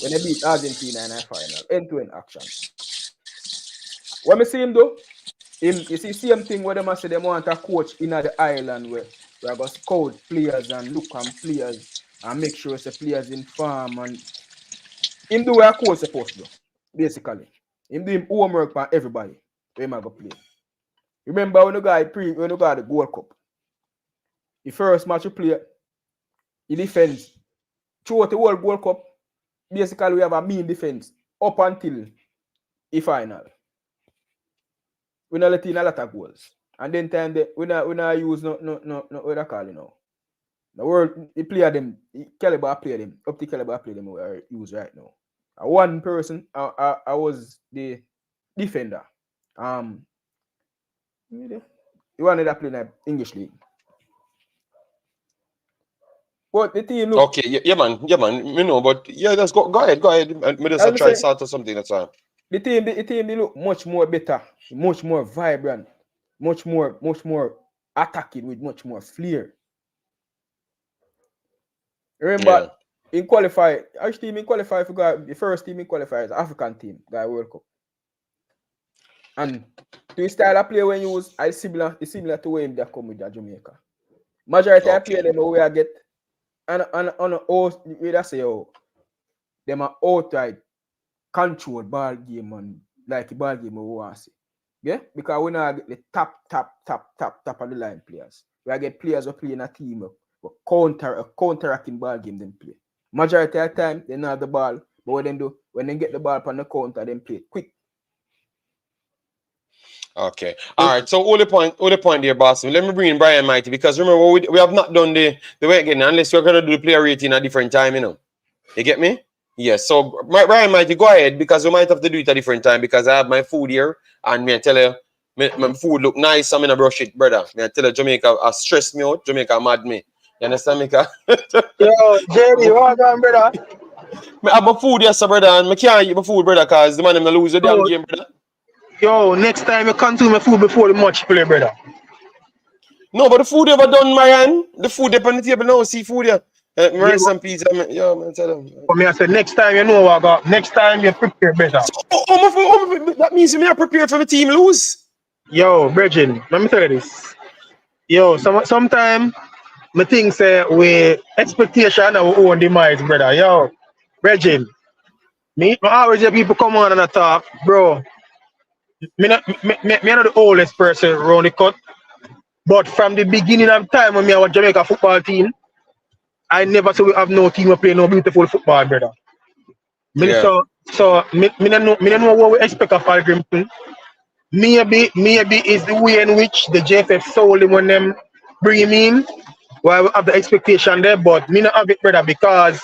Speaker 4: When they beat Argentina in a final. End-to-end action. What I see him do? You see same thing where they say they want a coach in the island where I go scout players and look on players and make sure the players in form, and him do what a coach supposed to do, basically. Him do him homework for everybody where I go play. Remember when you got the Gold Cup, the first match you play, he defends throughout the whole Gold Cup. Basically, we have a mean defense up until the final. We not let in a lot of goals. And then time we not use no what they call it now. The world he play them, caliber play them, up to caliber play them we are use right now. One person I was the defender. The one that play in the English league. But the team look
Speaker 1: okay, yeah man, you know, but yeah, let's go ahead. Me just try to start or something that's all.
Speaker 4: The team they look much more better, much more vibrant, much more attacking with much more flair. Remember, in qualify, our team in qualify for the first team in qualify is African team, got World Cup. And to the style of play when you use, it's similar to when they come with Jamaica. Majority of play them where I get and on we say them are outright control ball game and like a ball game we want to see. Yeah? Because we now get the top of the line players. We get players who play in a team counter-acting ball game them play. Majority of the time they not have the ball, but what they do, when they get the ball on the counter, them play quick.
Speaker 1: Okay. All right. So all the point there, boss. Let me bring in Brian Mighty because remember we have not done the way again unless we're gonna do the player rating at a different time, you know. You get me? Yes. So Brian Mighty, go ahead because we might have to do it at a different time because I have my food here and me I tell you my food look nice. I'm gonna brush it, brother. Me I tell you Jamaica stressed me out. Jamaica mad me. You understand me?
Speaker 7: Yo, Jerry, what on, brother?
Speaker 1: I have my food here, sir, brother, and I can't eat my food, brother, because the man them lose the damn game, brother.
Speaker 7: Yo, next time you consume my food before the match play, brother.
Speaker 1: No, but the food ever done, Marian. The food up on the table now, seafood, yeah. Rice and pizza, yeah, man, tell them.
Speaker 7: For me, I said next time you know what I got. Next time you prepare better.
Speaker 1: So, that means me are prepared for the team lose.
Speaker 7: Yo, Bridget, let me tell you this. Yo, sometimes I think say we expectation of our own demise, brother. Yo, Bridget, me always hear people come on and talk, bro. Me not the oldest person around the cut, but from the beginning of time when I was Jamaica football team, I never saw we have no team who play no beautiful football, brother.
Speaker 1: Yeah.
Speaker 7: So me don't know what we expect of Hallgrimsson. Maybe is the way in which the JFF sold him when them bring him in. Well, we have the expectation there, but me not have it, brother, because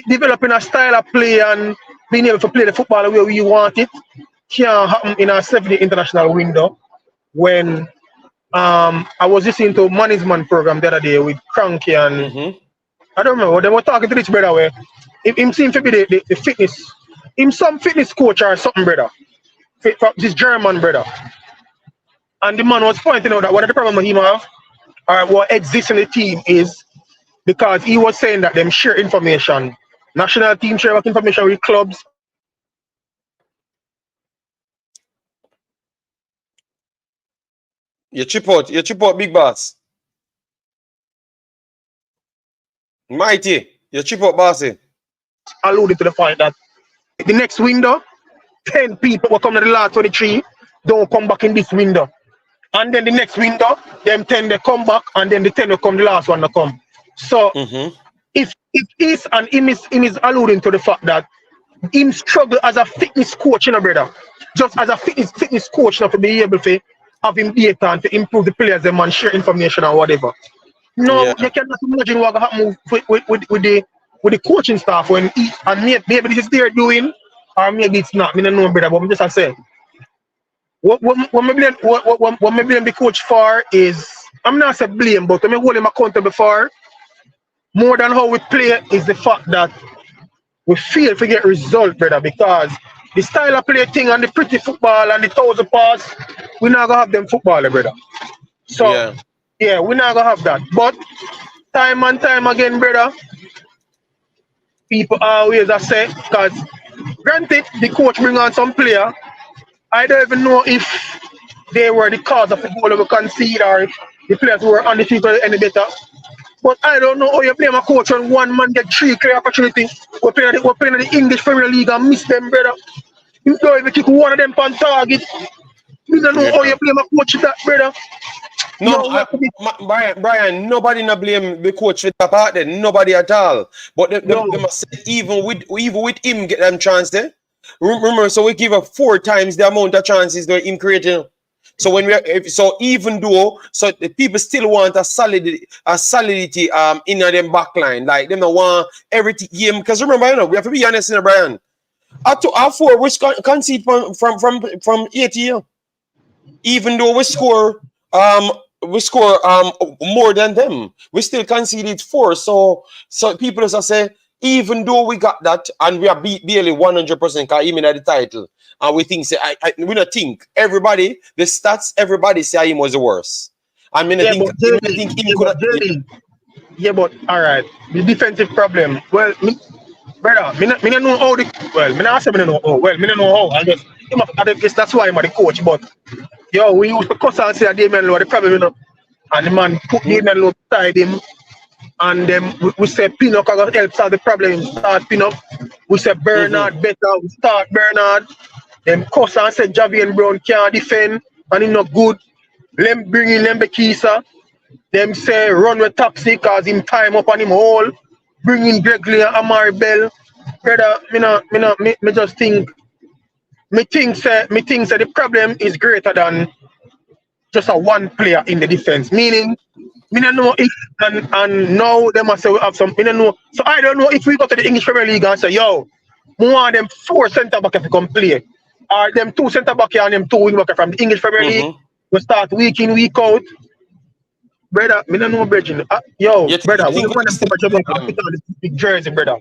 Speaker 7: developing a style of play and being able to play the football the way we want it can't happen in a 70 international window. When I was listening to a management program the other day with Cranky and I don't remember, they were talking to this brother where him seemed to be the fitness, some fitness coach or something, brother. This German brother. And the man was pointing out that one of the problems he have, or what exists in the team is because he was saying that them share information. National team share information with clubs.
Speaker 1: You chip out, big boss. Mighty, you chip out, bossy.
Speaker 7: Alluded to the point that the next window, 10 people will come to the last 23, don't come back in this window. And then the next window, them 10 they come back, and then the 10 will come, the last one to come. So if it is, and him is alluding to the fact that him struggle as a fitness coach, you know, brother. Just as a fitness coach, you know, to be able to have him data and to improve the players, them and share information or whatever. No, you cannot imagine what happen with the coaching staff when and maybe this is they're doing, or maybe it's not. I don't know, brother, but I'm just saying. What me blame the coach for is, I'm not saying blame, but when I hold him accountable for more than how we play is the fact that we fail to get result, brother, because the style of play thing and the pretty football and the 1,000 pass, we're not gonna have them footballer, brother. So yeah, we're not gonna have that. But time and time again, brother, people always say, because granted the coach bring on some player, I don't even know if they were the cause of the goal we concede or if the players were on the field any better. But I don't know how you blame a coach when one man get 3 clear opportunities. We're playing the English Premier League and miss them, brother. You don't even kick one of them on target. You don't know how you blame a coach that, brother.
Speaker 1: No, Brian, nobody not blame the coach for that part there. Nobody at all. But they must say, even with him get them chance there. Remember, so we give up 4 times the amount of chances that him creating. So when even though the people still want a solidity in them back line, like them don't want every game. Because remember, you know, we have to be honest, you know, Brian. Our 4 we concede from 80. Even though we score more than them, we still conceded 4. So people just say, even though we got that and we are barely 100% because even at the title, and we think we don't think everybody the stats everybody say him was the worst. I mean, I think he could.
Speaker 7: Yeah, but all right, the defensive problem. Well, brother, me don't know how me not say me don't know how. Well, me don't know how. I guess that's why I'm the coach. But yo, we used to cuss and say Damien Lowe the problem, you know, and the man put Damien Lowe beside him. And then we say Pinnock help solve the problem. Start Pinnock. We say Bernard better. We start Bernard. Then cuss and say Javian Brown can't defend and he not good. Them bring in Lembekisa. Them say run with Taxi because him time up on him hole. Bring in Gregory and Amari Bell.
Speaker 12: brother, me just think, me think say the problem is greater than just a one player in the defense. Meaning, me don't know if and now they must say we have some. Me don't know. So I don't know if we go to the English Premier League and say, yo, we want them 4 centre back if we come play, or them 2 centre back and them 2 wing back from the English Premier League. We start week in week out. Brother, me don't know, Bridging. Yo, brother, we want them to come to Jamaica and put on the big jersey, brother.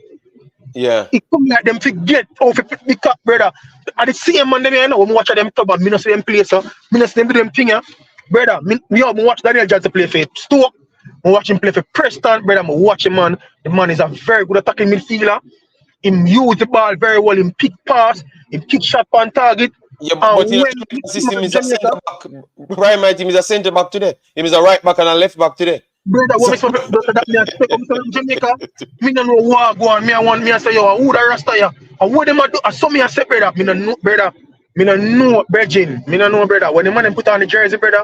Speaker 1: Yeah.
Speaker 12: It come like them forget how to pick the cup, brother. At the same man, them, you know, when we watch them club and me not see them play, so me not see them do them thing, yeah. Brother, me watch Daniel Johnson play for Stoke. I watch him play for Preston, brother. I watch him, man. The man is a very good attacking midfielder. Him use the ball very well. Him pick pass. Him kick shot on target.
Speaker 1: Yeah, but in the system is a centre back. Brian, my team is a centre back today. Him is a right back and a left back today.
Speaker 12: Brother, what so, me Jamaica, me no know what go on. Me I say, yo, who the rasta ya? And what them a do? I saw me I say, brother, me no know, brother. Me no know, Virgin. Me no know, brother. When the man put on the jersey, brother,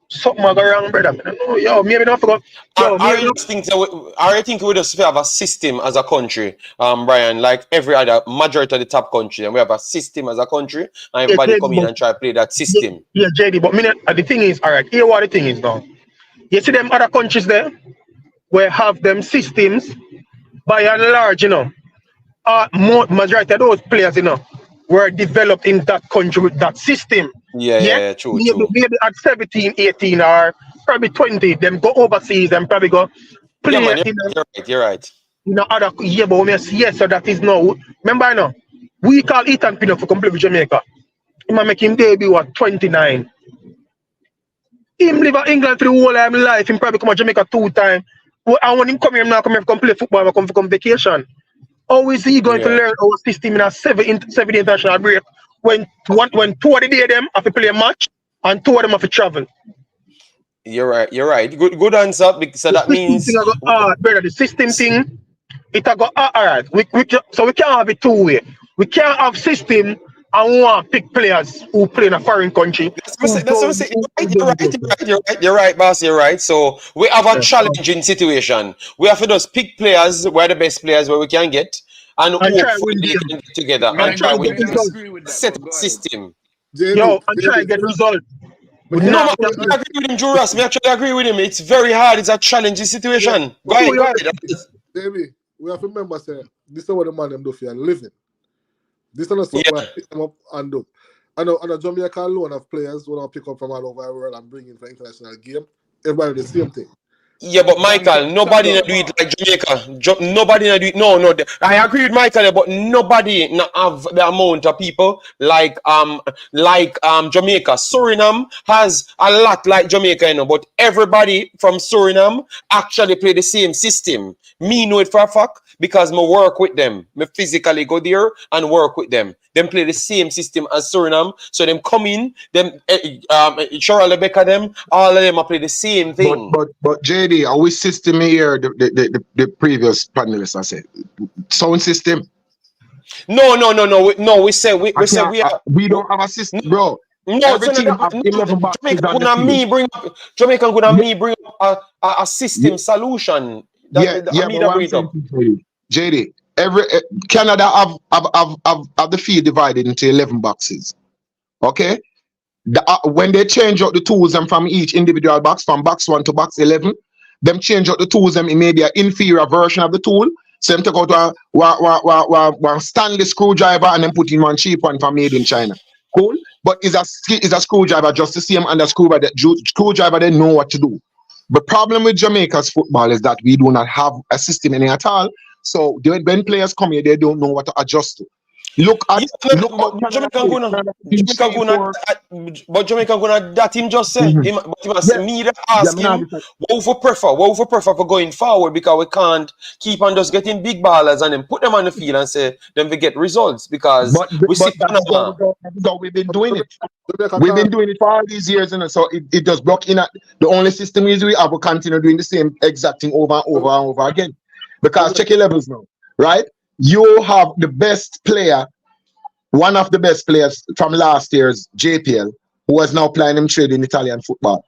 Speaker 12: something go wrong, brother. Me no know. Yo, maybe not forgot.
Speaker 1: I think we just have a system as a country, Brian, like every other majority of the top country, and we have a system as a country, and everybody come in and try to play that system.
Speaker 12: Yeah, JD, but the thing is, all right, here what the thing is now. You see them other countries there, where have them systems, by and large, you know, majority of those players, you know, were developed in that country with that system.
Speaker 1: Yeah, true.
Speaker 12: Maybe at 17, 18, or probably 20, them go overseas and probably go play.
Speaker 1: Yeah, you're right.
Speaker 12: You know, other, yeah, but when I say yes, so that is no. Remember, I know, we call Ethan Pino for complete with Jamaica. He might make him debut at 29. Him live in England for the whole of his life. Him probably come to Jamaica 2 times. And when him come here, him not come here to play football, he come for vacation. How is he going to learn our system in a 7 international break when 2 of the day them have to play a match and 2 of them have to travel?
Speaker 1: You're right. Good answer. So that means
Speaker 12: brother, the system thing, it got all right. So we can't have it 2 way. We can't have system and we want to pick players who play in a foreign country.
Speaker 1: That's what I'm saying. You're right, boss. You're right. So we have a challenging situation. We have to just pick players who are the best players where we can get, and hopefully they can get together and try to set a system.
Speaker 12: Yo, and try to get results.
Speaker 1: No, I agree with him, Juras. I actually agree with him. It's very hard. It's a challenging situation. Go ahead.
Speaker 11: Baby, we have to remember, say, this is what the man them do for a living. This is not something I pick them up and do. I know Jamaica alone have players who I pick up from all over the world and bring in for international game. Everybody the same thing.
Speaker 1: Yeah, but Michael, nobody do it like Jamaica. Nobody do it. No. I agree with Michael, but nobody have the amount of people like Jamaica. Suriname has a lot like Jamaica, you know, but everybody from Suriname actually play the same system. Me know it for a fact because me work with them. Me physically go there and work with them. Them play the same system as Suriname. So them come in, them Cheryl Rebecca, them all of them play the same thing.
Speaker 8: But JD, are we system here? The previous panelists I said sound system.
Speaker 1: No. We say we
Speaker 8: don't have a system, bro.
Speaker 1: No, Jamaican gonna bring up a system solution.
Speaker 8: JD, Canada have the field divided into 11 boxes. Okay, when they change out the tools and from each individual box, from box 1 to box 11, them change out the tools and it may be an inferior version of the tool. So them take out one Stanley screwdriver and then put in one cheap one from made in China. Cool, but is a screwdriver just the same and the screwdriver they know what to do. The problem with Jamaica's football is that we do not have a system in it at all. So when players come here, they don't know what to adjust to.
Speaker 1: Jamaica gonna that him just say. But he must me to ask him what we prefer for going forward, because we can't keep on just getting big ballers and then put them on the field and say then we get results because we sit on.
Speaker 8: So we've been doing it. We've been doing it for all these years, and so it just block in. The only system is we have to continue doing the same exact thing over and over again. Because check your levels now, right? You have the best player, one of the best players from last year's JPL, who is now playing him trade in Italian football.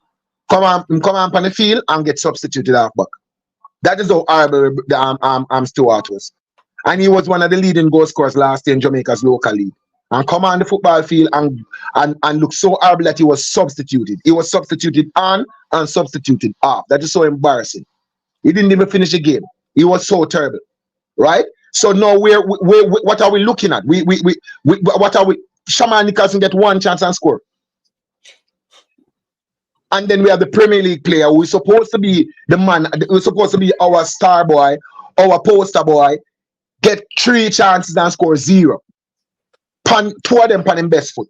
Speaker 8: Come on the field and get substituted half back. That is how horrible Stuart was. And he was one of the leading goal scorers last year in Jamaica's local league. And come on the football field and look so horrible that he was substituted. He was substituted on and substituted off. That is so embarrassing. He didn't even finish the game. He was so terrible, right? So now what are we looking at? What are we? Shaman Nicholson get one chance and score. And then we have the Premier League player who is supposed to be the man, who's supposed to be our star boy, our poster boy, get 3 chances and score 0. Two of them on him best foot.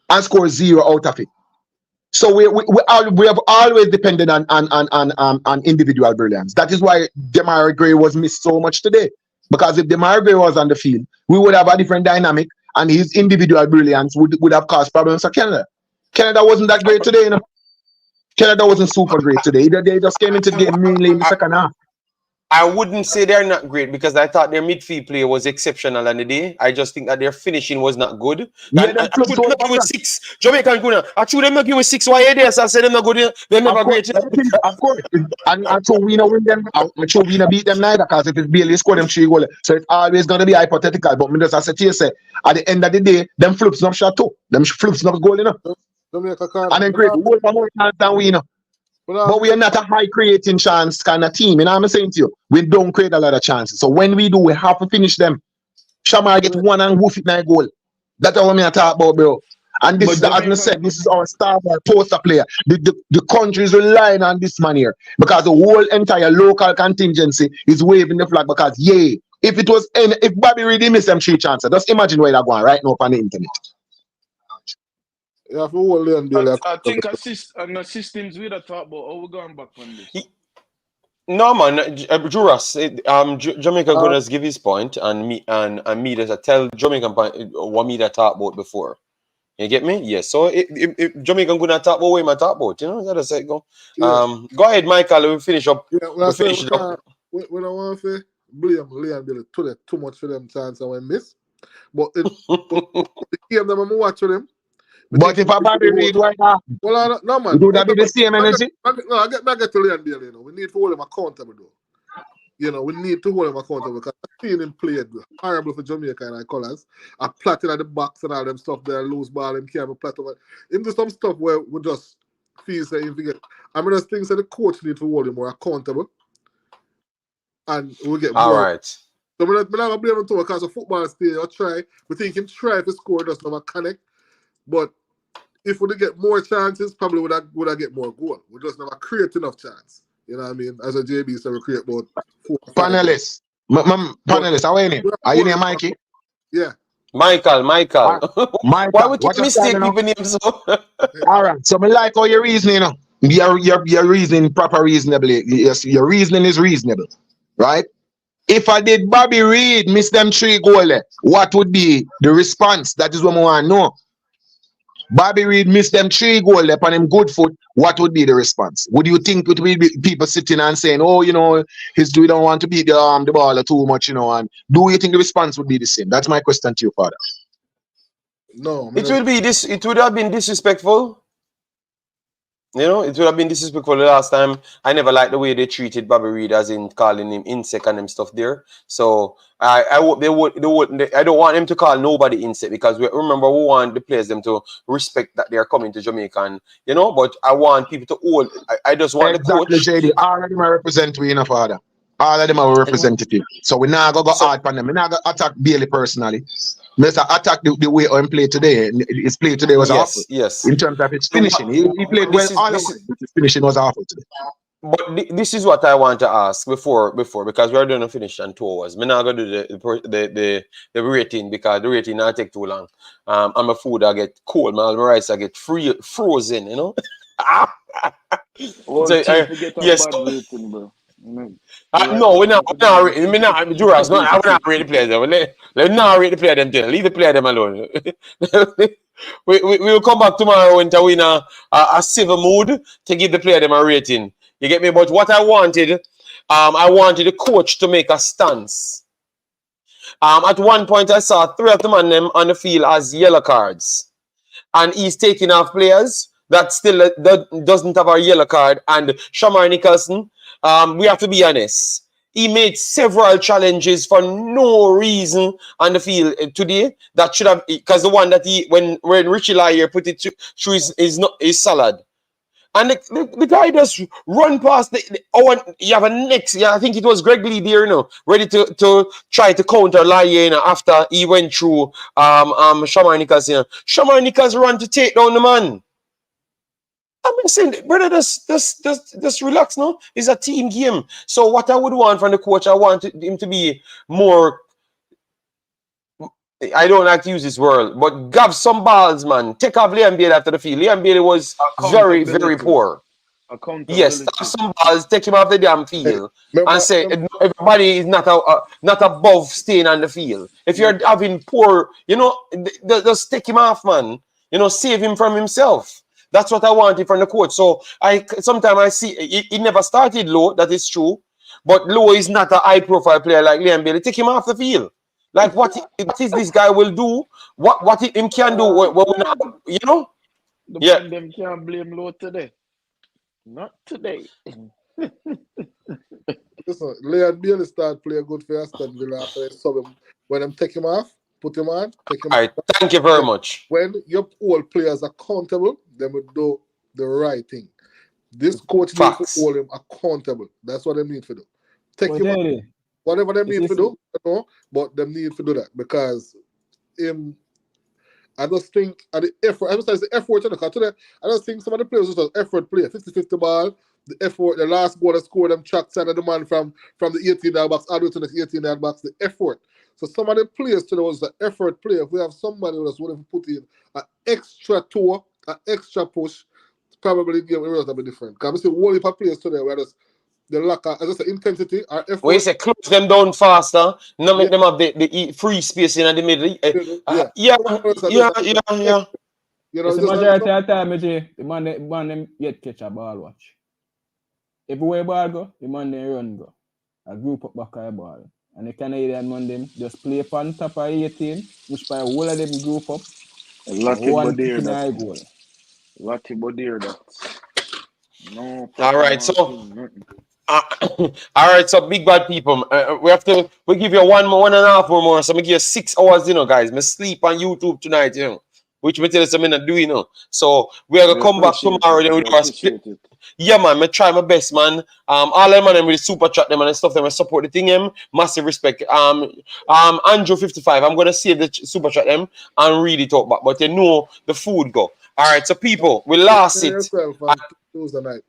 Speaker 8: And score 0 out of it. So we have always depended on individual brilliance. That is why Demarai Gray was missed so much today. Because if Demarai Gray was on the field, we would have a different dynamic and his individual brilliance would have caused problems for Canada. Canada wasn't that great today, you know. Canada wasn't super great today. They just came into the game mainly in the second half.
Speaker 1: I wouldn't say they're not great because I thought their midfield play was exceptional on the day. I just think that their finishing was not good.
Speaker 8: Yeah,
Speaker 1: And I should them give with 6. Jamaican Guna. I should them give with 6. Why are they? So I said them not good. They're never great.
Speaker 8: Of course. And so we know win them. I'm sure we not beat them neither because if it's Bailey score them 3 goals. So it's always gonna be hypothetical. But me just as I say, at the end of the day, them flips not shot too. Them flips not goal, you know. And then create more chance than we know. But we are not a high creating chance kind of team. You know what I'm saying to you? We don't create a lot of chances. So when we do, we have to finish them. Shamar get one and woof it 9 goal. That's what I talk about, bro. And this is, as I said, this is our star poster player. The country is relying on this man here because the whole entire local contingency is waving the flag because, yeah, if Bobby Reed missed them 3 chances, just imagine where they're going right now on the internet.
Speaker 11: Yeah, for all them,
Speaker 2: I think systems we talk about. Oh, we're going back on this.
Speaker 1: No man, Juras, Jamaica gonna give his point and me that I tell Jamaican point what me that talk about before. You get me? Yes. So if Jamaican gonna talk about what I talk about, you know, that's it go.
Speaker 11: Yeah.
Speaker 1: Go ahead, Michael, we finish up.
Speaker 11: Yeah, we finish it up. We don't want to blame Leon Billy too much for them chance and we miss. But the game that I'm watching them.
Speaker 8: But if a Bobby Reed right now,
Speaker 11: well, no man,
Speaker 8: would that be the same energy?
Speaker 11: I get to Leon Bailey, you know. We need to hold him accountable though. You know, we need to hold him accountable because I've seen him play horrible for Jamaica in our colours. A platting at the box and all them stuff there, loose ball, him can't be platter. Him do some stuff where we just feel say if we get I mean there's things that the coach need to hold him more accountable. And we get
Speaker 1: all
Speaker 11: more.
Speaker 1: Right.
Speaker 11: So we're not gonna blame him too because of football still or try. We think him try to score doesn't have a connect. But if we get more chances, probably would I get more goal. We just never create enough chance. You know what I mean? As a JB, so we create about 4 or 5.
Speaker 8: Panelists. Panelists, how are you name? Are you name Mikey?
Speaker 11: Yeah.
Speaker 1: Michael.
Speaker 8: Michael.
Speaker 1: Why would you mistake people names so?
Speaker 8: All right. So I like how you're reasoning, you know. Your reasoning proper reasonably. Yes, your reasoning is reasonable. Right? If I did Bobby Reed miss them 3 goals, what would be the response? That is what I want to know. Bobby Reed missed them 3 goals upon him good foot. What would be the response? Would you think it would be people sitting and saying, "Oh, you know, we don't want to beat the ball too much," you know? And do you think the response would be the same? That's my question to you, Father.
Speaker 11: No,
Speaker 1: It would have been disrespectful. You know, it would have been disrespectful the last time. I never liked the way they treated Bobby Reed, as in calling him insect and them stuff there. So I hope they would. I don't want them to call nobody insect because remember we want the players them to respect that they are coming to Jamaica, and, you know. But I want people to hold. I just want
Speaker 8: exactly,
Speaker 1: the coach.
Speaker 8: JD. All of them are represent we, you know, Father. All of them are representative. So we're not going to go hard on them. We're not going to attack Bailey personally. Mr. Attack the way I'm played today. His play today was awful.
Speaker 1: Yes.
Speaker 8: In terms of its finishing, he played well. His finishing was awful today.
Speaker 1: But this is what I want to ask before because we're going to finish on 2 hours. I'm not going to do the rating because the rating not take too long. And my food I get cold, my rice I get frozen. You know.
Speaker 2: So,
Speaker 1: yes.
Speaker 2: Rating, bro.
Speaker 1: No, we're not Juras, we're not rate the player them. Let's not rate the player them there. Leave the player them alone. we will come back tomorrow when we're in a civil mood to give the player them a rating. You get me? But what I wanted the coach to make a stance. At one point I saw 3 of them on the field as yellow cards. And he's taking off players that still that doesn't have a yellow card. And Shamar Nicholson, we have to be honest. He made several challenges for no reason on the field today. That should have, because the one that when Richie Lyer put it through his salad. And the guy just run past you have a next, I think it was Greg Lee there, ready to try to counter Lye, after he went through Shamar Nichols, Shamar Nichols run to take down the man. I'm saying, brother, just relax now. It's a team game. So what I would want from the coach, I want him to be more, I don't like to use this word, but grab some balls, man. Take off Liam Bailey after the field. Liam Bailey was very, very poor. Yes, have some balls, take him off the damn field, and say everybody is not above staying on the field. If you're having poor, just take him off, man. Save him from himself. That's what I wanted from the coach. So sometimes I see he never started low. That is true, but Low is not a high-profile player like Liam Bailey. Take him off the field. Like what is this guy will do? What him can do?
Speaker 2: The man them can't blame Low today. Not today.
Speaker 11: Listen, Leon Bailey start playing good for Aston Villa after they sub him. When them take him off, put him on, take him
Speaker 1: All right, thank you very much.
Speaker 11: When your all players are accountable, they will do the right thing. This coach needs to hold him accountable. That's what they need to do. Take him off. Whatever they need to do, but they need to do that because I just think at the effort, I just say the effort because today I just think some of the players just effort play 50-50 ball. The effort, the last goal they scored them track side of the man from the 18-yard box all the way to the 18-yard box, the effort. So some of the players today was the effort play. If we have somebody who just want to put in an extra tour, an extra push, probably the game will be different. Because we see one heap of players today where just the lack of, as I say, intensity or effort.
Speaker 1: When you say close them down faster, not make them have the free space in the middle. Yeah.
Speaker 4: It's the majority of the time, the man them yet catch a ball watch. Everywhere ball go, the man they run go. A group up back of the ball. And the Canadian man them just play upon top of 18, which by all of them group up.
Speaker 2: Lucky
Speaker 4: one
Speaker 2: Bodir
Speaker 4: kicking
Speaker 2: that.
Speaker 4: goal.
Speaker 2: Lucky Bodir that. No.
Speaker 1: All right, so all right, so big bad people, we give you 1.5 more, so we give you 6 hours, guys. Me sleep on YouTube tonight, which me tell you something I do, So we are gonna come back tomorrow. Then we do a split. Yeah, man, me try my best, man. All them man, them really super chat them and stuff. Them support the thing, massive respect. Andrew 55. I'm gonna save the super chat them and read it out back, but you know the food go. All right, so people, we last it.
Speaker 11: Tuesday night.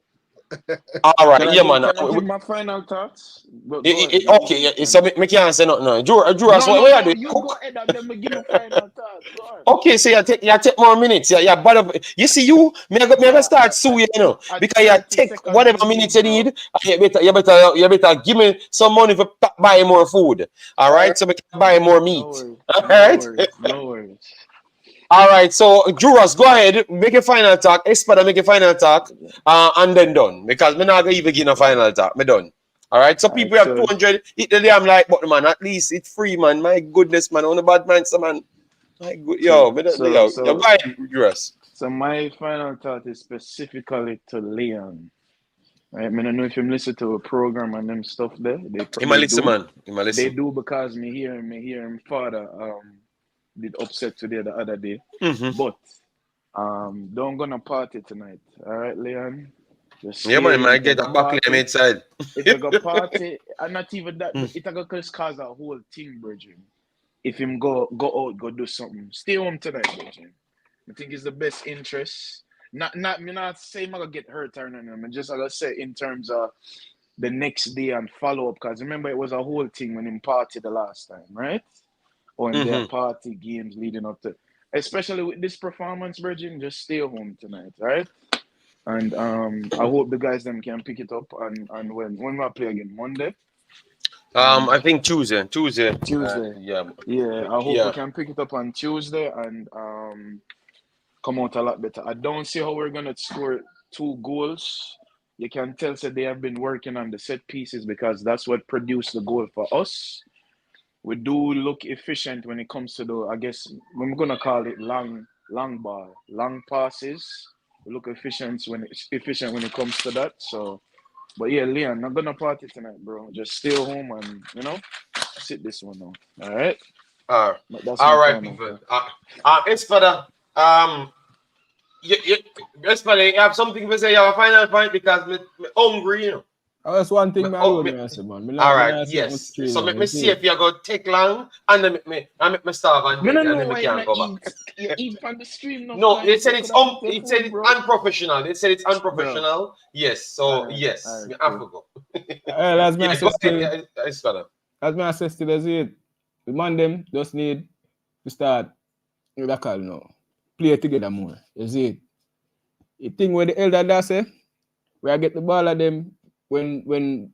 Speaker 1: All right, yeah, man.
Speaker 2: Can I give my final thoughts?
Speaker 1: Okay, so me can't say nothing. No, Drew, what are you doing?
Speaker 2: You go ahead and then me give my final thoughts.
Speaker 1: Okay, so you take more minutes. Yeah, but you see, me gonna start suing, because you take whatever minutes you need. You better give me some money for buy more food. All right, so we can buy more meat. All right.
Speaker 2: No worries.
Speaker 1: All right, so Juras, go ahead, make a final talk. Espada, make a final talk, and then done. Because me not gonna even give a final talk. Me done. All right, so people have 200. Hit the damn like button, man. At least it's free, man. My goodness, man. On the bad man, so man. My good, yo, go ahead, Juras.
Speaker 2: So my final thought is specifically to Leon. Right, I don't know if you listen to a program and them stuff there. They do because me hear him father did upset today the other day. But don't gonna party tonight. All right, Leon.
Speaker 1: Yeah, man, might get a back limb inside.
Speaker 2: If you go party, and not even that, it gonna cause a whole thing, Bridget. If him go out, go do something. Stay home tonight, Bridget. I think it's the best interest. Me not saying I'm gonna get hurt or nothing. I'm just gonna say in terms of the next day and follow up, because remember it was a whole thing when him party the last time, right? Or in their party games leading up to, especially with this performance, Virgin, just stay home tonight, right? And I hope the guys them can pick it up and when we play again Monday.
Speaker 1: I think Tuesday.
Speaker 2: Yeah. I hope we can pick it up on Tuesday and come out a lot better. I don't see how we're gonna score 2 goals. You can tell that they have been working on the set pieces because that's what produced the goal for us. We do look efficient when it comes to I guess we're gonna call it long passes. We look efficient when it comes to that. So But yeah, Leon, not gonna party tonight, bro. Just stay home and sit this one out. All right. But that's my
Speaker 1: All right,
Speaker 2: time.
Speaker 1: people. Espada, Espada, you have something to say? You have a final point because me hungry, you know.
Speaker 4: That's one thing I
Speaker 1: Oh,
Speaker 4: already answer, man.
Speaker 1: all right, yes. So make me see if you're going to take long and then make me starve and
Speaker 2: Me
Speaker 1: dead
Speaker 2: no
Speaker 1: and
Speaker 2: know
Speaker 1: then we
Speaker 2: why you
Speaker 1: can't
Speaker 2: not
Speaker 1: go back.
Speaker 2: you eat on the stream enough
Speaker 1: No,
Speaker 2: time.
Speaker 1: they said
Speaker 2: You
Speaker 1: it's
Speaker 2: could have eat your food, bro.
Speaker 1: unprofessional. They said it's
Speaker 2: Bro.
Speaker 1: unprofessional. Yes, so
Speaker 2: All
Speaker 1: yes,
Speaker 2: right,
Speaker 1: we have to
Speaker 2: cool.
Speaker 1: go.
Speaker 4: As my
Speaker 1: Yeah, go
Speaker 4: sister,
Speaker 1: ahead, Espada.
Speaker 4: as my sister does it, the man them just need to start like call now. Play together more. You see it. The thing where the elder does say, where I get the ball of them when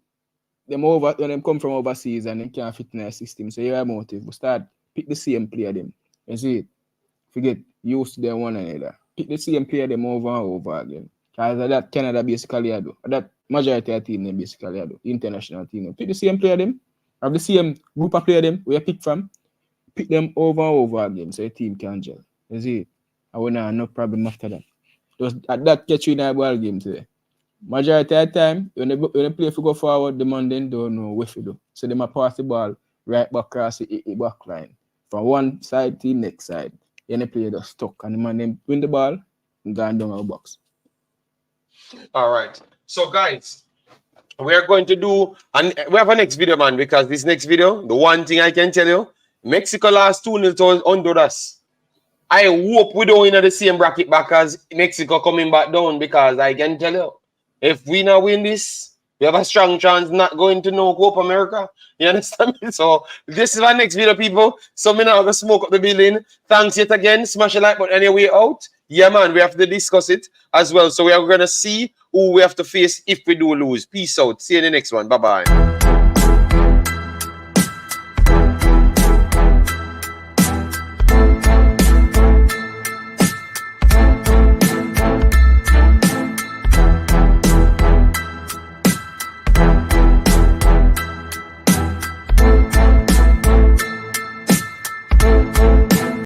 Speaker 4: them come from overseas and they can't fit in their system. So your motive, we start pick the same player them. You see it. Forget used to them one another. Pick the same player them over and over again. Because that Canada basically do. That majority of team them basically do. International team. Pick the same player them. Have the same group of player them where you pick from. Pick them over and over again so your team can gel. You see it. And we have no problem after that. Just at that catch you in a ball game today. Majority of the time, when they play for go forward, the man then don't know what to do. So they might pass the ball right back across the back line. From one side to the next side. Then the player just stuck and the man then win the ball and go down our box.
Speaker 1: All right. So guys, we are going to do and we have a next video, man, because this next video, the one thing I can tell you, Mexico lost 2-0 to Honduras. I hope we don't win the same bracket back as Mexico coming back down, because I can tell you, if we not win this, we have a strong chance not going to no Copa America. You understand me? So this is our next video, people. So me now gonna smoke up the building. Thanks yet again. Smash a like button on your way out. Yeah, man, we have to discuss it as well. So we are gonna see who we have to face if we do lose. Peace out. See you in the next one. Bye-bye.